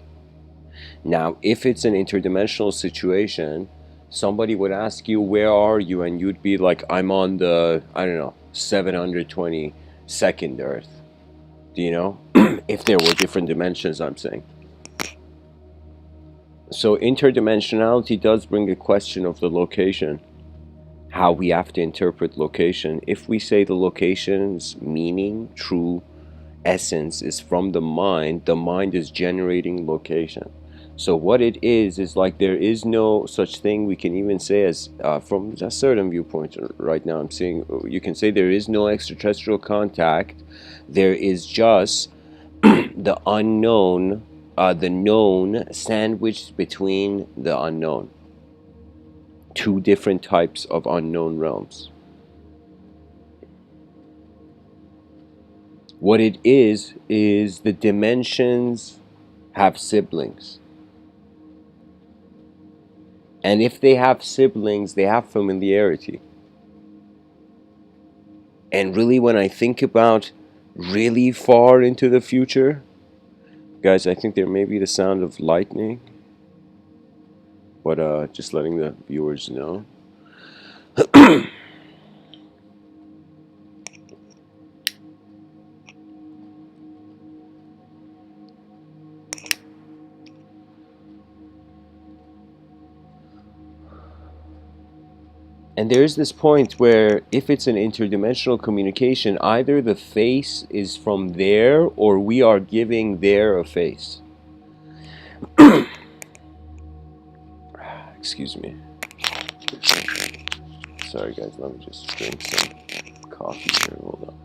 Now, if it's an interdimensional situation, somebody would ask you, where are you? And you'd be like, I'm on the, I don't know, 722nd Earth. Do you know? If there were different dimensions, I'm saying. So interdimensionality does bring a question of the location, how we have to interpret location. If we say the location's meaning, true essence is from the mind is generating location. So what it is like there is no such thing we can even say as, from a certain viewpoint right now I'm seeing, you can say there is no extraterrestrial contact. There is just the unknown, the known sandwiched between the unknown. Two different types of unknown realms. What it is the dimensions have siblings. And if they have siblings, they have familiarity. And really, when I think about really far into the future, guys, I think there may be the sound of lightning, but just letting the viewers know. And there's this point where if it's an interdimensional communication, either the face is from there or we are giving there a face. Excuse me. Sorry guys, let me just drink some coffee here. Hold on.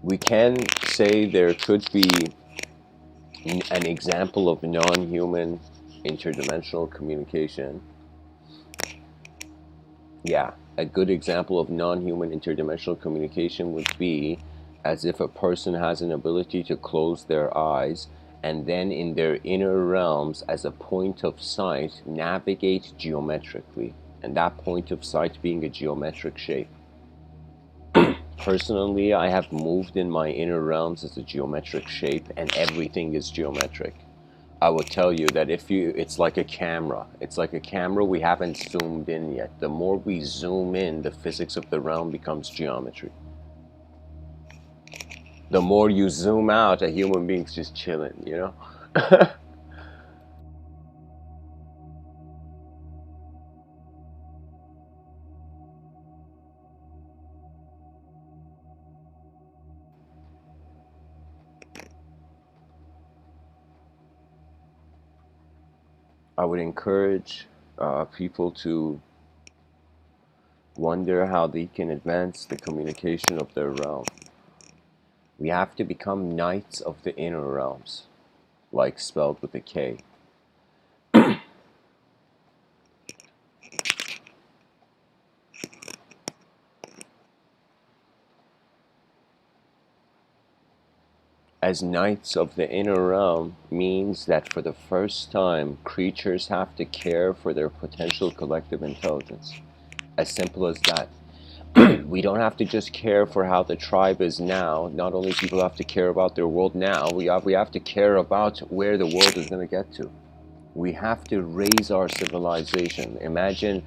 We can say there could be an example of non-human interdimensional communication. Yeah, a good example of non-human interdimensional communication would be as if a person has an ability to close their eyes and then in their inner realms as a point of sight navigate geometrically, and that point of sight being a geometric shape. Personally, I have moved in my inner realms as a geometric shape, and everything is geometric. I will tell you that it's like a camera. It's like a camera we haven't zoomed in yet. The more we zoom in, the physics of the realm becomes geometry. The more you zoom out, a human being's just chilling, you know? I would encourage people to wonder how they can advance the communication of their realm. We have to become knights of the inner realms, like spelled with a K. As knights of the inner realm means that for the first time, creatures have to care for their potential collective intelligence. As simple as that. We don't have to just care for how the tribe is now. Not only people have to care about their world now, we have to care about where the world is going to get to. We have to raise our civilization. Imagine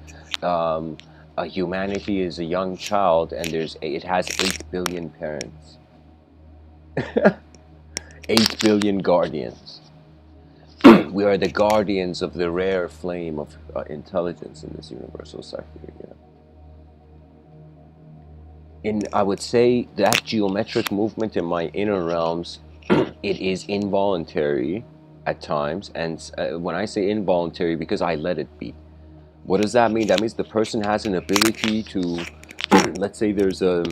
humanity is a young child and it has 8 billion parents. 8 billion guardians. We are the guardians of the rare flame of intelligence in this universal sector. I would say that geometric movement in my inner realms, it is involuntary at times, and when I say involuntary, because I let it be. What does that mean? That means the person has an ability to, let's say there's a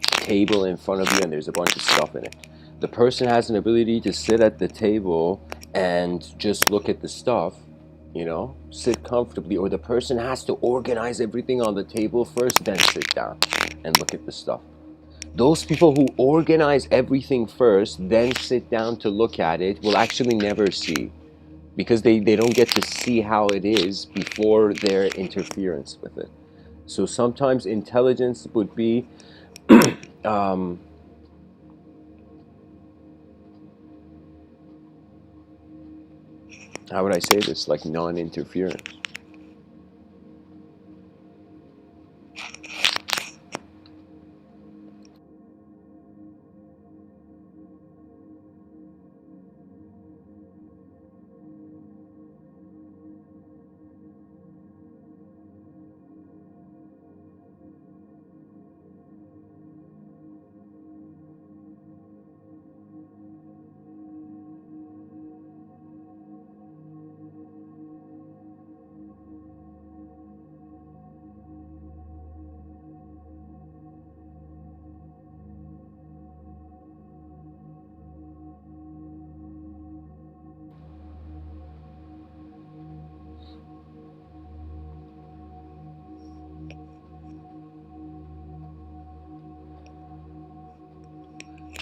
table in front of you and there's a bunch of stuff in it. The person has an ability to sit at the table and just look at the stuff, sit comfortably, or the person has to organize everything on the table first, then sit down and look at the stuff. Those people who organize everything first, then sit down to look at it, will actually never see, because they don't get to see how it is before their interference with it. So sometimes intelligence would be, um, how would I say this, like non-interference.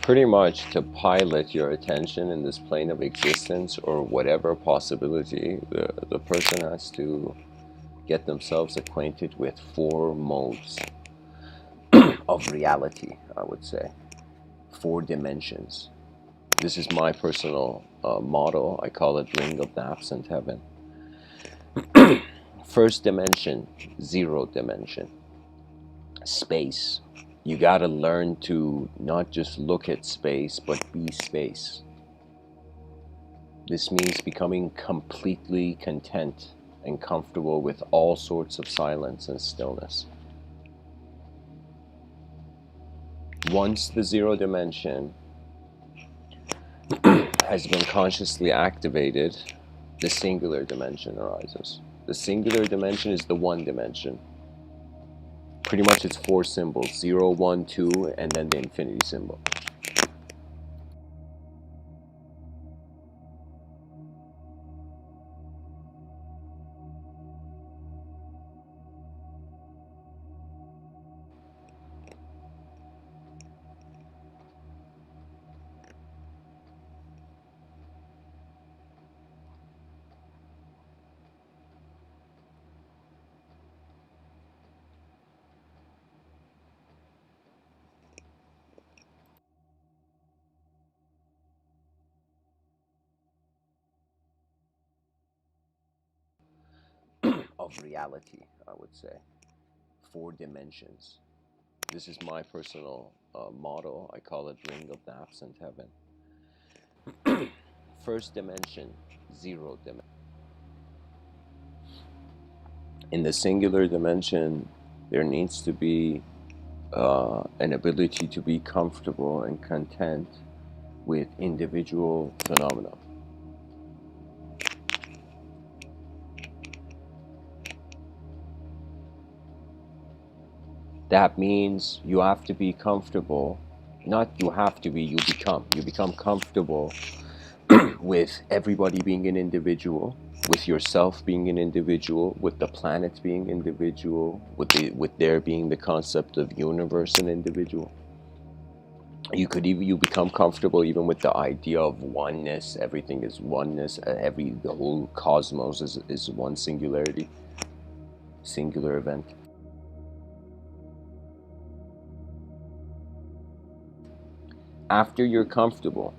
Pretty much, to pilot your attention in this plane of existence or whatever possibility, the person has to get themselves acquainted with 4 modes of reality, I would say. 4 dimensions. This is my personal model. I call it Ring of the Absent Heaven. First dimension, 0 dimension. Space. You gotta learn to not just look at space, but be space. This means becoming completely content and comfortable with all sorts of silence and stillness. Once the 0 dimension has been consciously activated, the singular dimension arises. The singular dimension is the 1 dimension. Pretty much it's 4 symbols, 0, 1, 2, and then the infinity symbol. Of reality, I would say. 4 dimensions. This is my personal model. I call it Ring of the Absent Heaven. First dimension, 0 dimension. In the singular dimension, there needs to be an ability to be comfortable and content with individual phenomena. That means you have to be comfortable, not you have to be, you become comfortable with everybody being an individual, with yourself being an individual, with the planet being individual, with there being the concept of universe and individual. You become comfortable even with the idea of oneness. Everything is oneness. The whole cosmos is one singularity, singular event. After you're comfortable,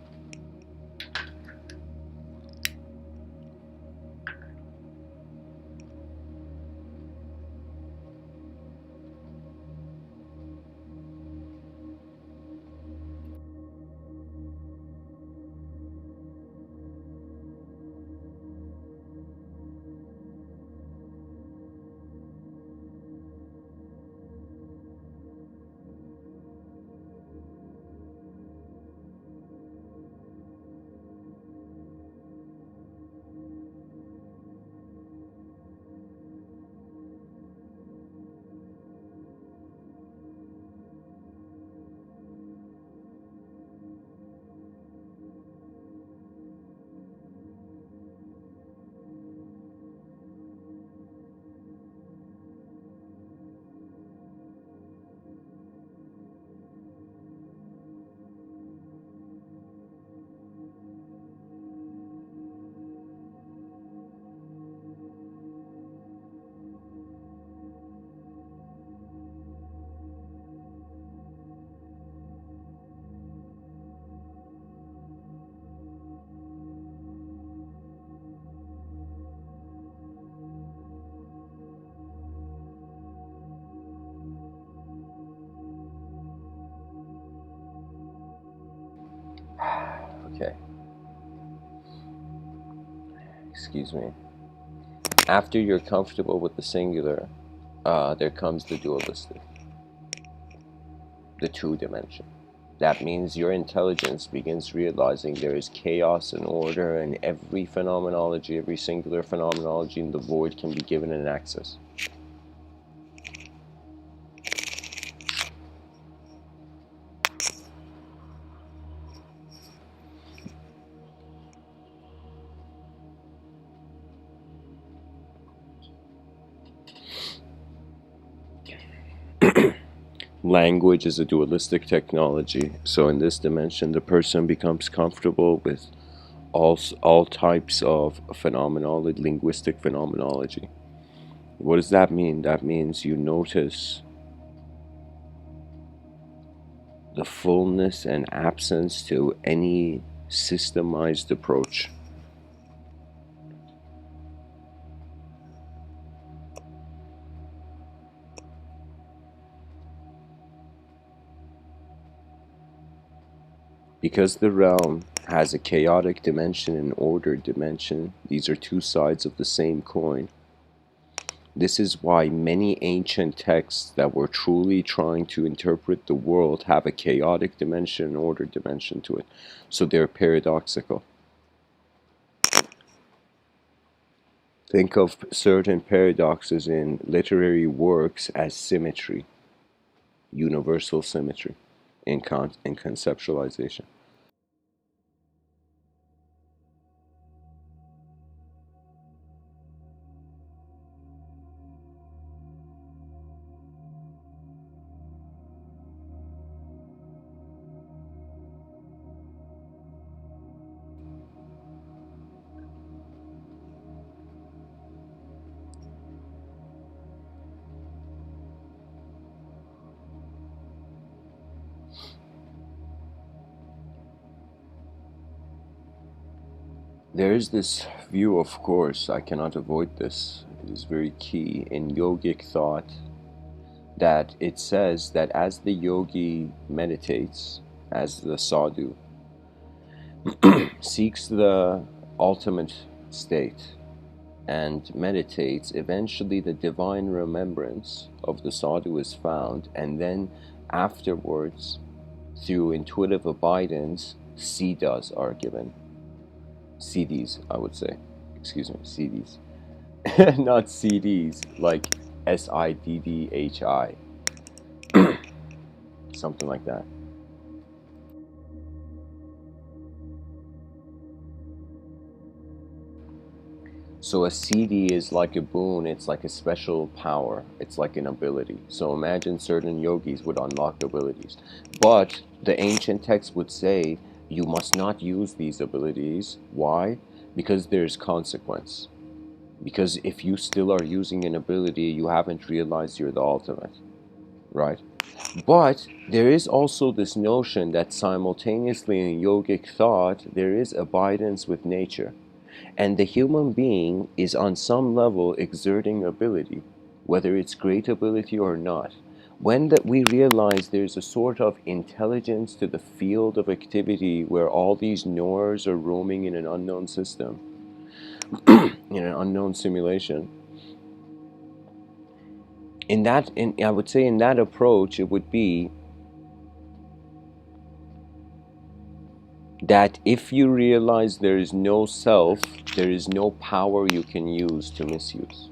excuse me, after you're comfortable with the singular, there comes the dualistic, the two dimension. That means your intelligence begins realizing there is chaos and order, and every phenomenology, every singular phenomenology in the void can be given an access. Language is a dualistic technology. So in this dimension, the person becomes comfortable with all types of phenomenology, linguistic phenomenology. What does that mean? That means you notice the fullness and absence to any systemized approach. Because the realm has a chaotic dimension and ordered dimension, these are two sides of the same coin. This is why many ancient texts that were truly trying to interpret the world have a chaotic dimension and ordered dimension to it. So they're paradoxical. Think of certain paradoxes in literary works as symmetry, universal symmetry in conceptualization. There is this view, of course, I cannot avoid this, it is very key in yogic thought, that it says that as the yogi meditates, as the sadhu seeks the ultimate state and meditates, eventually the divine remembrance of the sadhu is found, and then afterwards, through intuitive abidance, siddhas are given. CDs, I would say. Excuse me, CDs. Not CDs, like SIDDHI. Something like that. So a CD is like a boon, it's like a special power, it's like an ability. So imagine certain yogis would unlock abilities. But the ancient text would say you must not use these abilities. Why? Because there's consequence. Because if you still are using an ability, you haven't realized you're the ultimate, right? But there is also this notion that simultaneously in yogic thought, there is abidance with nature. And the human being is on some level exerting ability, whether it's great ability or not. When that we realize there's a sort of intelligence to the field of activity where all these knowers are roaming in an unknown system, in an unknown simulation, I would say in that approach, it would be that if you realize there is no self, there is no power you can use to misuse.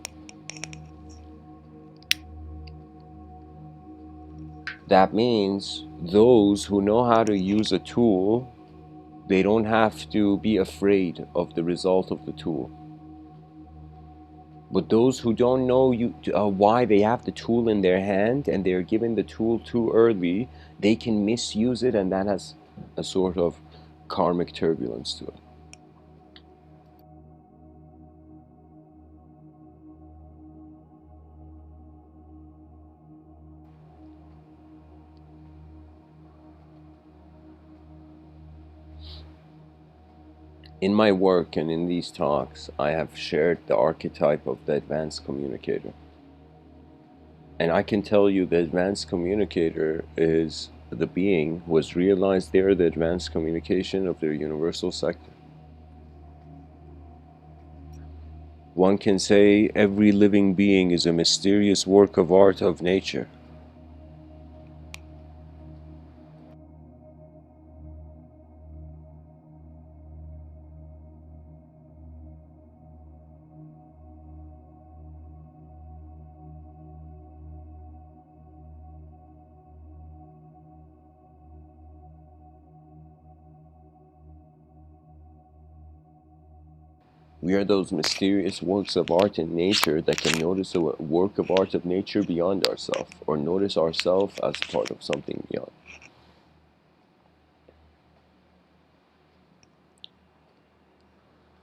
That means those who know how to use a tool, they don't have to be afraid of the result of the tool. But those who don't know why they have the tool in their hand and they're given the tool too early, they can misuse it, and that has a sort of karmic turbulence to it. In my work and in these talks, I have shared the archetype of the advanced communicator. And I can tell you the advanced communicator is the being who has realized they are the advanced communication of their universal sector. One can say every living being is a mysterious work of art of nature. We are those mysterious works of art in nature that can notice a work of art of nature beyond ourselves, or notice ourselves as part of something beyond.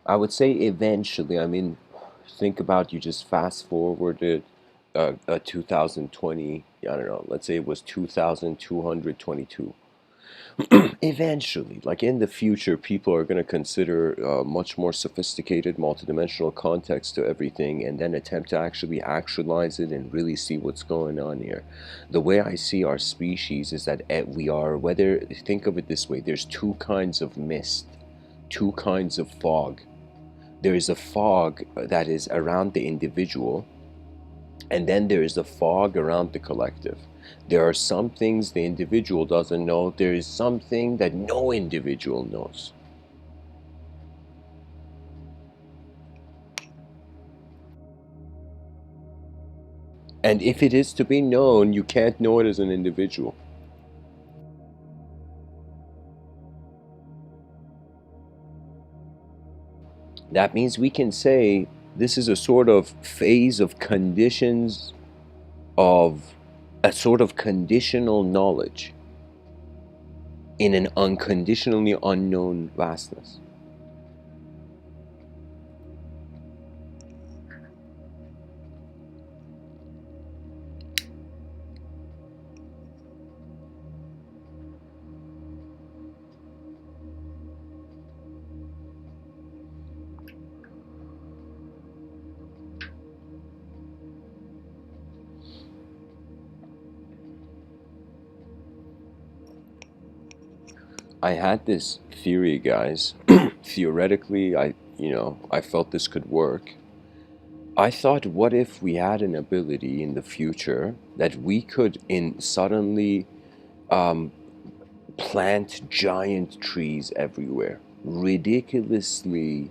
I would say eventually, I mean, think about you just fast forwarded 2020, I don't know, let's say it was 2222. Eventually, like in the future, people are going to consider much more sophisticated multidimensional context to everything and then attempt to actually actualize it and really see what's going on here. The way I see our species is that we are, whether, think of it this way, there's two kinds of mist, two kinds of fog. There is a fog that is around the individual, and then there is a fog around the collective. There are some things the individual doesn't know. There is something that no individual knows. And if it is to be known, you can't know it as an individual. That means we can say this is a sort of phase of conditions, of a sort of conditional knowledge in an unconditionally unknown vastness. I had this theory, guys. Theoretically, I felt this could work. I thought, what if we had an ability in the future that we could in suddenly um, plant giant trees everywhere, ridiculously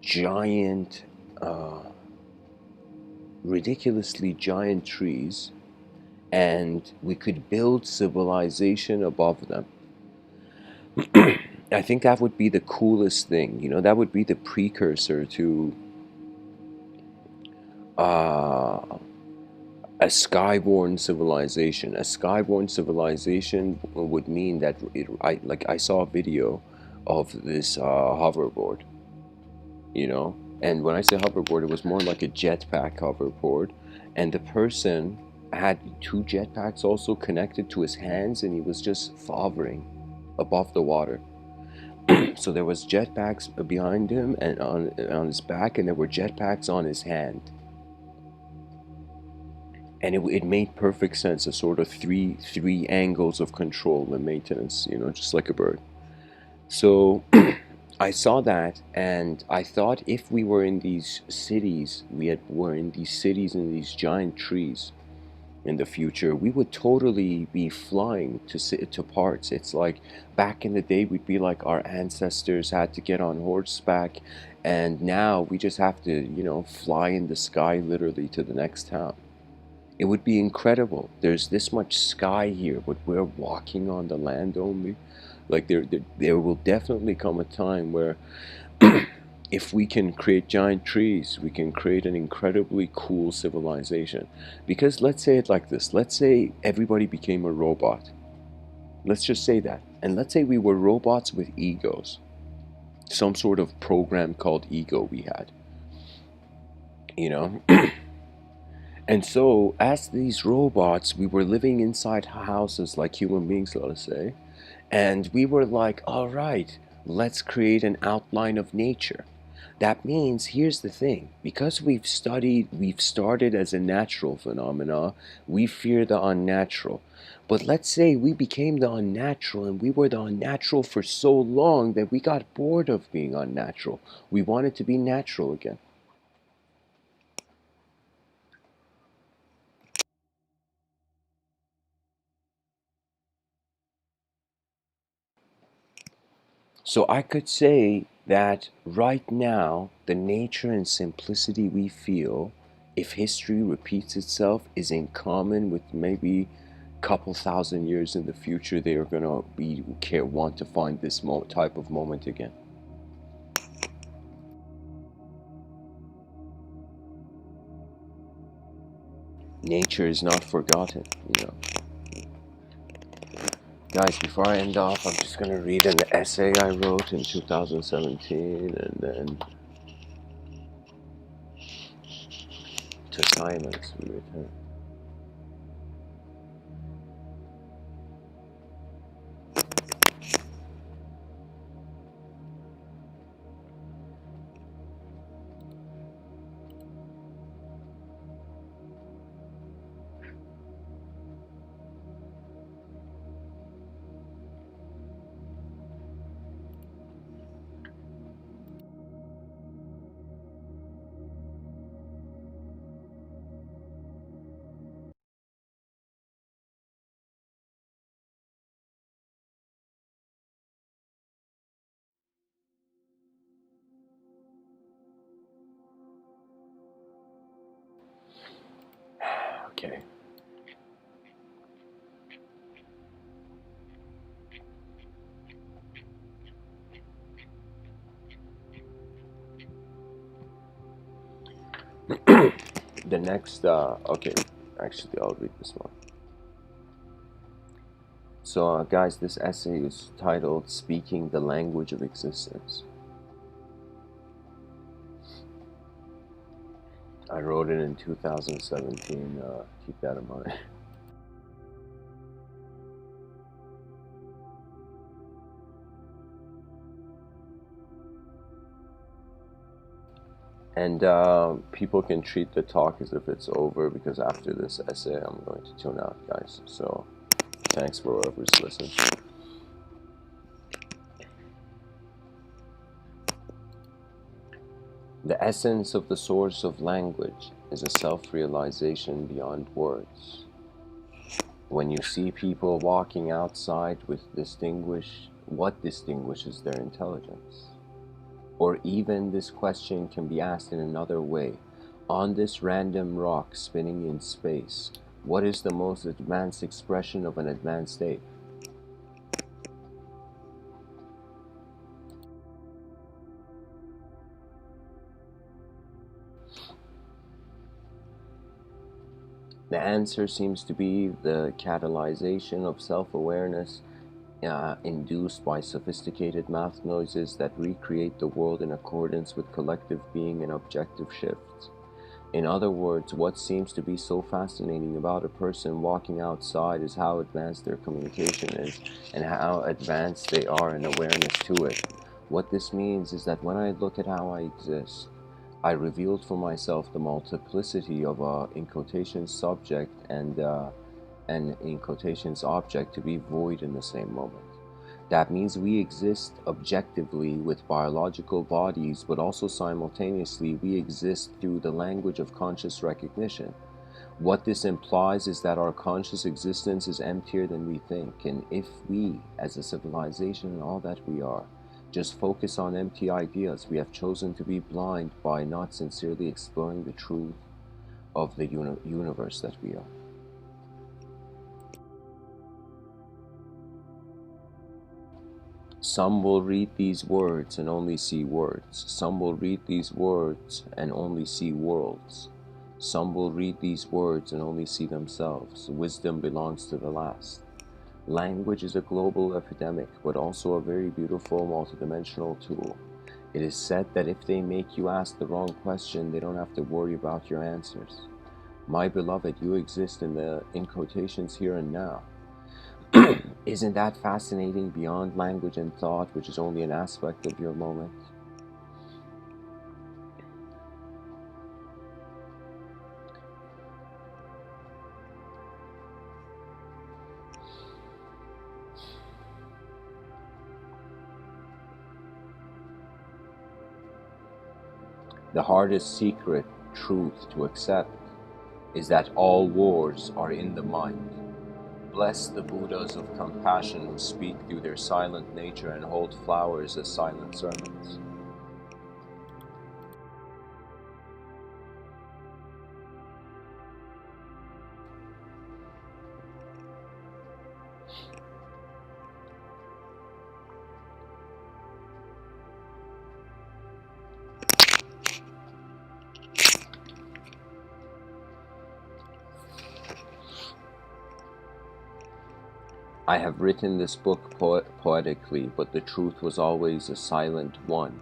giant, uh, ridiculously giant trees, and we could build civilization above them. I think that would be the coolest thing. That would be the precursor to uh, a skyborne civilization. A skyborne civilization would mean that I saw a video of this hoverboard, and when I say hoverboard, it was more like a jetpack hoverboard, and the person had two jetpacks also connected to his hands, and he was just hovering above the water. So there was jetpacks behind him and on his back, and there were jetpacks on his hand, and it made perfect sense. A sort of three angles of control and maintenance, just like a bird. So I saw that, and I thought if we were in these cities, were in these cities and these giant trees in the future, we would totally be flying to parts. It's like back in the day, we'd be like our ancestors had to get on horseback, and now we just have to, fly in the sky literally to the next town. It would be incredible. There's this much sky here, but we're walking on the land only. Like there will definitely come a time where if we can create giant trees, we can create an incredibly cool civilization. Because let's say it like this. Let's say everybody became a robot. Let's just say that. And let's say we were robots with egos. Some sort of program called ego we had. You know? And so, as these robots, we were living inside houses like human beings, let us say, and we were like, all right, let's create an outline of nature. That means, here's the thing, because we've started as a natural phenomena, we fear the unnatural. But let's say we became the unnatural and we were the unnatural for so long that we got bored of being unnatural. We wanted to be natural again. So I could say that right now, the nature and simplicity we feel, if history repeats itself, is in common with maybe a couple thousand years in the future. They are gonna want to find this type of moment again. Nature is not forgotten, you know. Guys, before I end off, I'm just gonna read an essay I wrote in 2017, and then to silence we return. Okay. The next, okay, actually, I'll read this one. So, guys, this essay is titled Speaking the Language of Existence. I wrote it in 2017, keep that in mind. And people can treat the talk as if it's over, because after this essay, I'm going to tune out, guys. So, thanks for whoever's listening. The essence of the source of language is a self-realization beyond words. When you see people walking outside what distinguishes their intelligence? Or even this question can be asked in another way. On this random rock spinning in space, what is the most advanced expression of an advanced state? The answer seems to be the catalyzation of self-awareness induced by sophisticated math noises that recreate the world in accordance with collective being and objective shifts. In other words, what seems to be so fascinating about a person walking outside is how advanced their communication is and how advanced they are in awareness to it. What this means is that when I look at how I exist, I revealed for myself the multiplicity of in quotations subject and in quotations object to be void in the same moment. That means we exist objectively with biological bodies, but also simultaneously we exist through the language of conscious recognition. What this implies is that our conscious existence is emptier than we think, and if we, as a civilization and all that we are, just focus on empty ideas, we have chosen to be blind by not sincerely exploring the truth of the universe that we are. Some will read these words and only see words. Some will read these words and only see worlds. Some will read these words and only see themselves. Wisdom belongs to the last. Language is a global epidemic, but also a very beautiful multidimensional tool. It is said that if they make you ask the wrong question, they don't have to worry about your answers. My beloved, you exist in quotations here and now. Isn't that fascinating beyond language and thought, which is only an aspect of your moment? The hardest secret truth to accept is that all wars are in the mind. Bless the Buddhas of compassion who speak through their silent nature and hold flowers as silent sermons. I have written this book poetically, but the truth was always a silent one.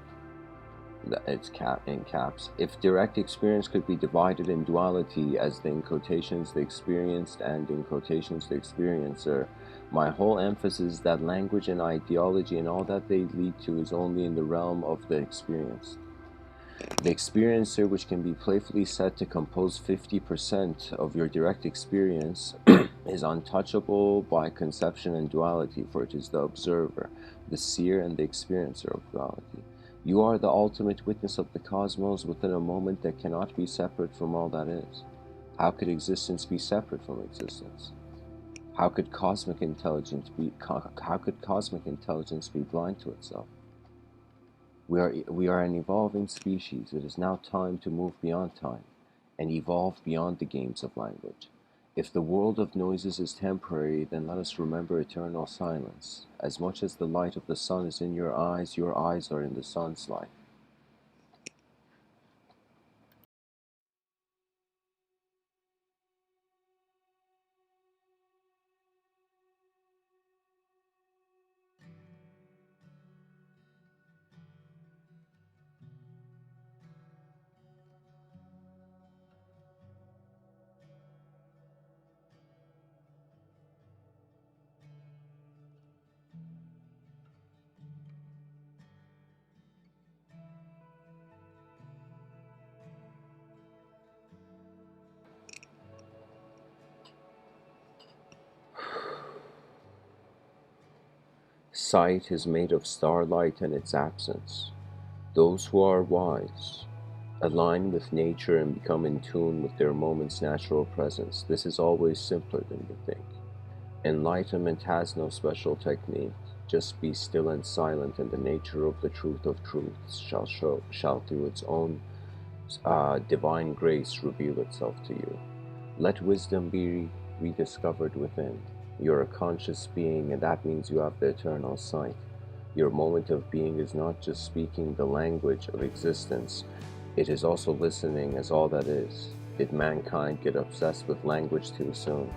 It's in caps. If direct experience could be divided in duality as in quotations the experienced and in quotations the experiencer, my whole emphasis is that language and ideology and all that they lead to is only in the realm of the experienced. The experiencer, which can be playfully said to compose 50% of your direct experience, is untouchable by conception and duality, for it is the observer, the seer, and the experiencer of duality. You are the ultimate witness of the cosmos within a moment that cannot be separate from all that is. How could existence be separate from existence? How could cosmic intelligence be blind to itself? We are an evolving species. It is now time to move beyond time and evolve beyond the games of language. If the world of noises is temporary, then let us remember eternal silence. As much as the light of the sun is in your eyes are in the sun's light. Sight is made of starlight and its absence. Those who are wise align with nature and become in tune with their moment's natural presence. This is always simpler than you think. Enlightenment has no special technique. Just be still and silent, and the nature of the truth of truths shall through its own divine grace reveal itself to you. Let wisdom be rediscovered within. You're a conscious being, and that means you have the eternal sight. Your moment of being is not just speaking the language of existence, it is also listening as all that is. Did mankind get obsessed with language too soon?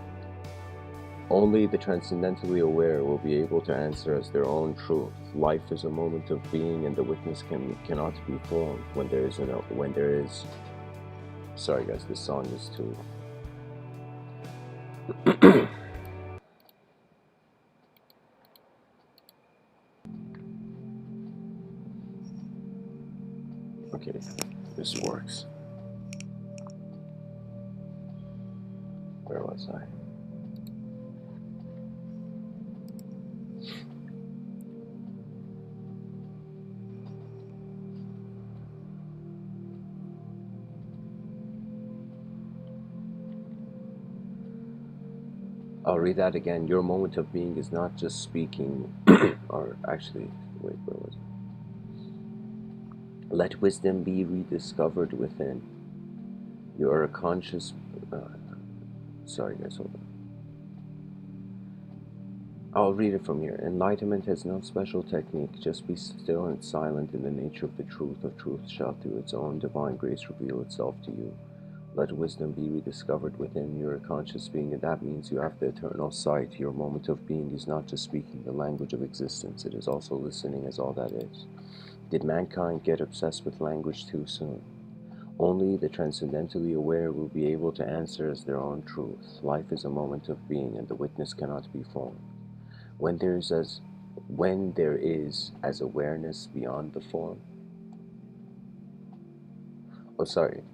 Only the transcendentally aware will be able to answer as their own truth. Life is a moment of being, and the witness cannot be formed when there is. Sorry guys, this song is too. Okay, this works. Where was I? I'll read that again. Your moment of being is not just speaking, or actually, wait, where was it? Let wisdom be rediscovered within. You are a conscious. Sorry, guys, hold on. I'll read it from here. Enlightenment has no special technique. Just be still and silent in the nature of the truth. Of truth shall through its own divine grace reveal itself to you. Let wisdom be rediscovered within. You're a conscious being, and that means you have the eternal sight. Your moment of being is not just speaking the language of existence, it is also listening as all that is. Did mankind get obsessed with language too soon? Only the transcendentally aware will be able to answer as their own truth. Life is a moment of being, and the witness cannot be formed. When there is as awareness beyond the form.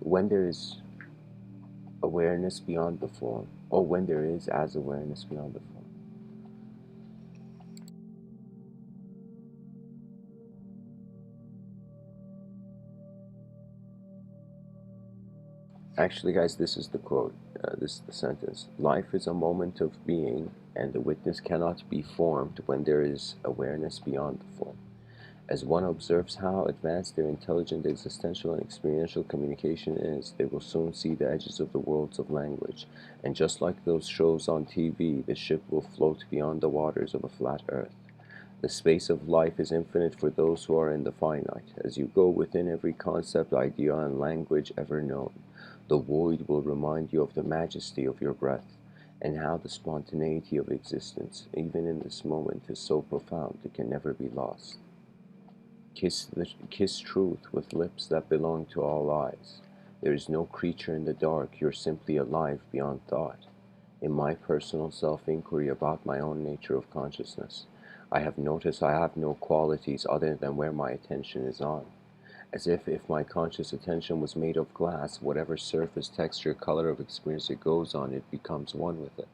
When there is awareness beyond the form, or when there is as awareness beyond the form. Actually, guys, this is the quote. This is the sentence. Life is a moment of being, and the witness cannot be formed when there is awareness beyond the form. As one observes how advanced their intelligent, existential, and experiential communication is, they will soon see the edges of the worlds of language, and just like those shows on TV, the ship will float beyond the waters of a flat earth. The space of life is infinite for those who are in the finite. As you go within every concept, idea, and language ever known, the void will remind you of the majesty of your breath, and how the spontaneity of existence, even in this moment, is so profound it can never be lost. Kiss truth with lips that belong to all eyes. There is no creature in the dark, you're simply alive beyond thought. In my personal self-inquiry about my own nature of consciousness, I have noticed I have no qualities other than where my attention is on. As if my conscious attention was made of glass, whatever surface, texture, color of experience it goes on, it becomes one with it.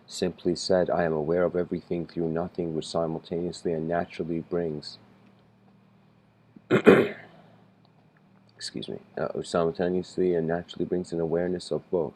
Simply said, I am aware of everything through nothing, which simultaneously and naturally brings simultaneously and naturally brings an awareness of both.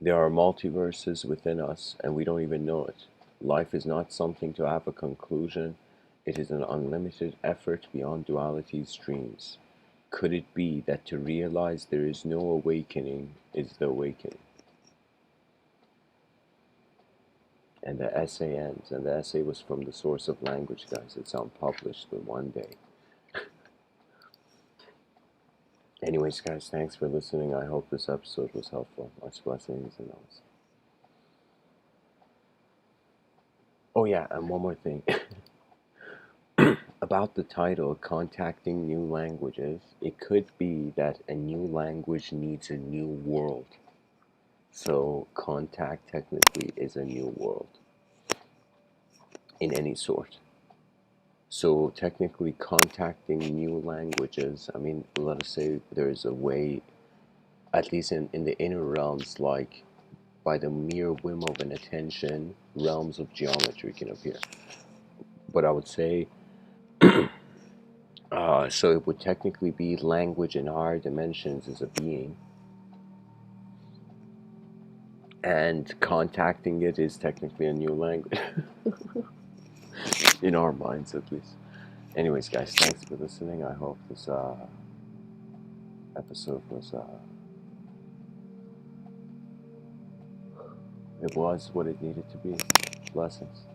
There are multiverses within us, and we don't even know it. Life is not something to have a conclusion, it is an unlimited effort beyond duality's dreams. Could it be that to realize there is no awakening is the awakening? And the essay ends, and the essay was from the source of language, guys. It's unpublished, but one day. Anyways, guys, thanks for listening. I hope this episode was helpful. Much blessings and those. Oh yeah, and one more thing. About the title, Contacting New Languages, it could be that a new language needs a new world. So, contact technically is a new world in any sort. So, technically, contacting new languages, I mean, let us say there's a way, at least in the inner realms, like by the mere whim of an attention, realms of geometry can appear. But I would say, so it would technically be language in higher dimensions as a being, and contacting it is technically a new language. In our minds, at least. Anyways, guys, thanks for listening. I hope this episode was it was what it needed to be. Blessings.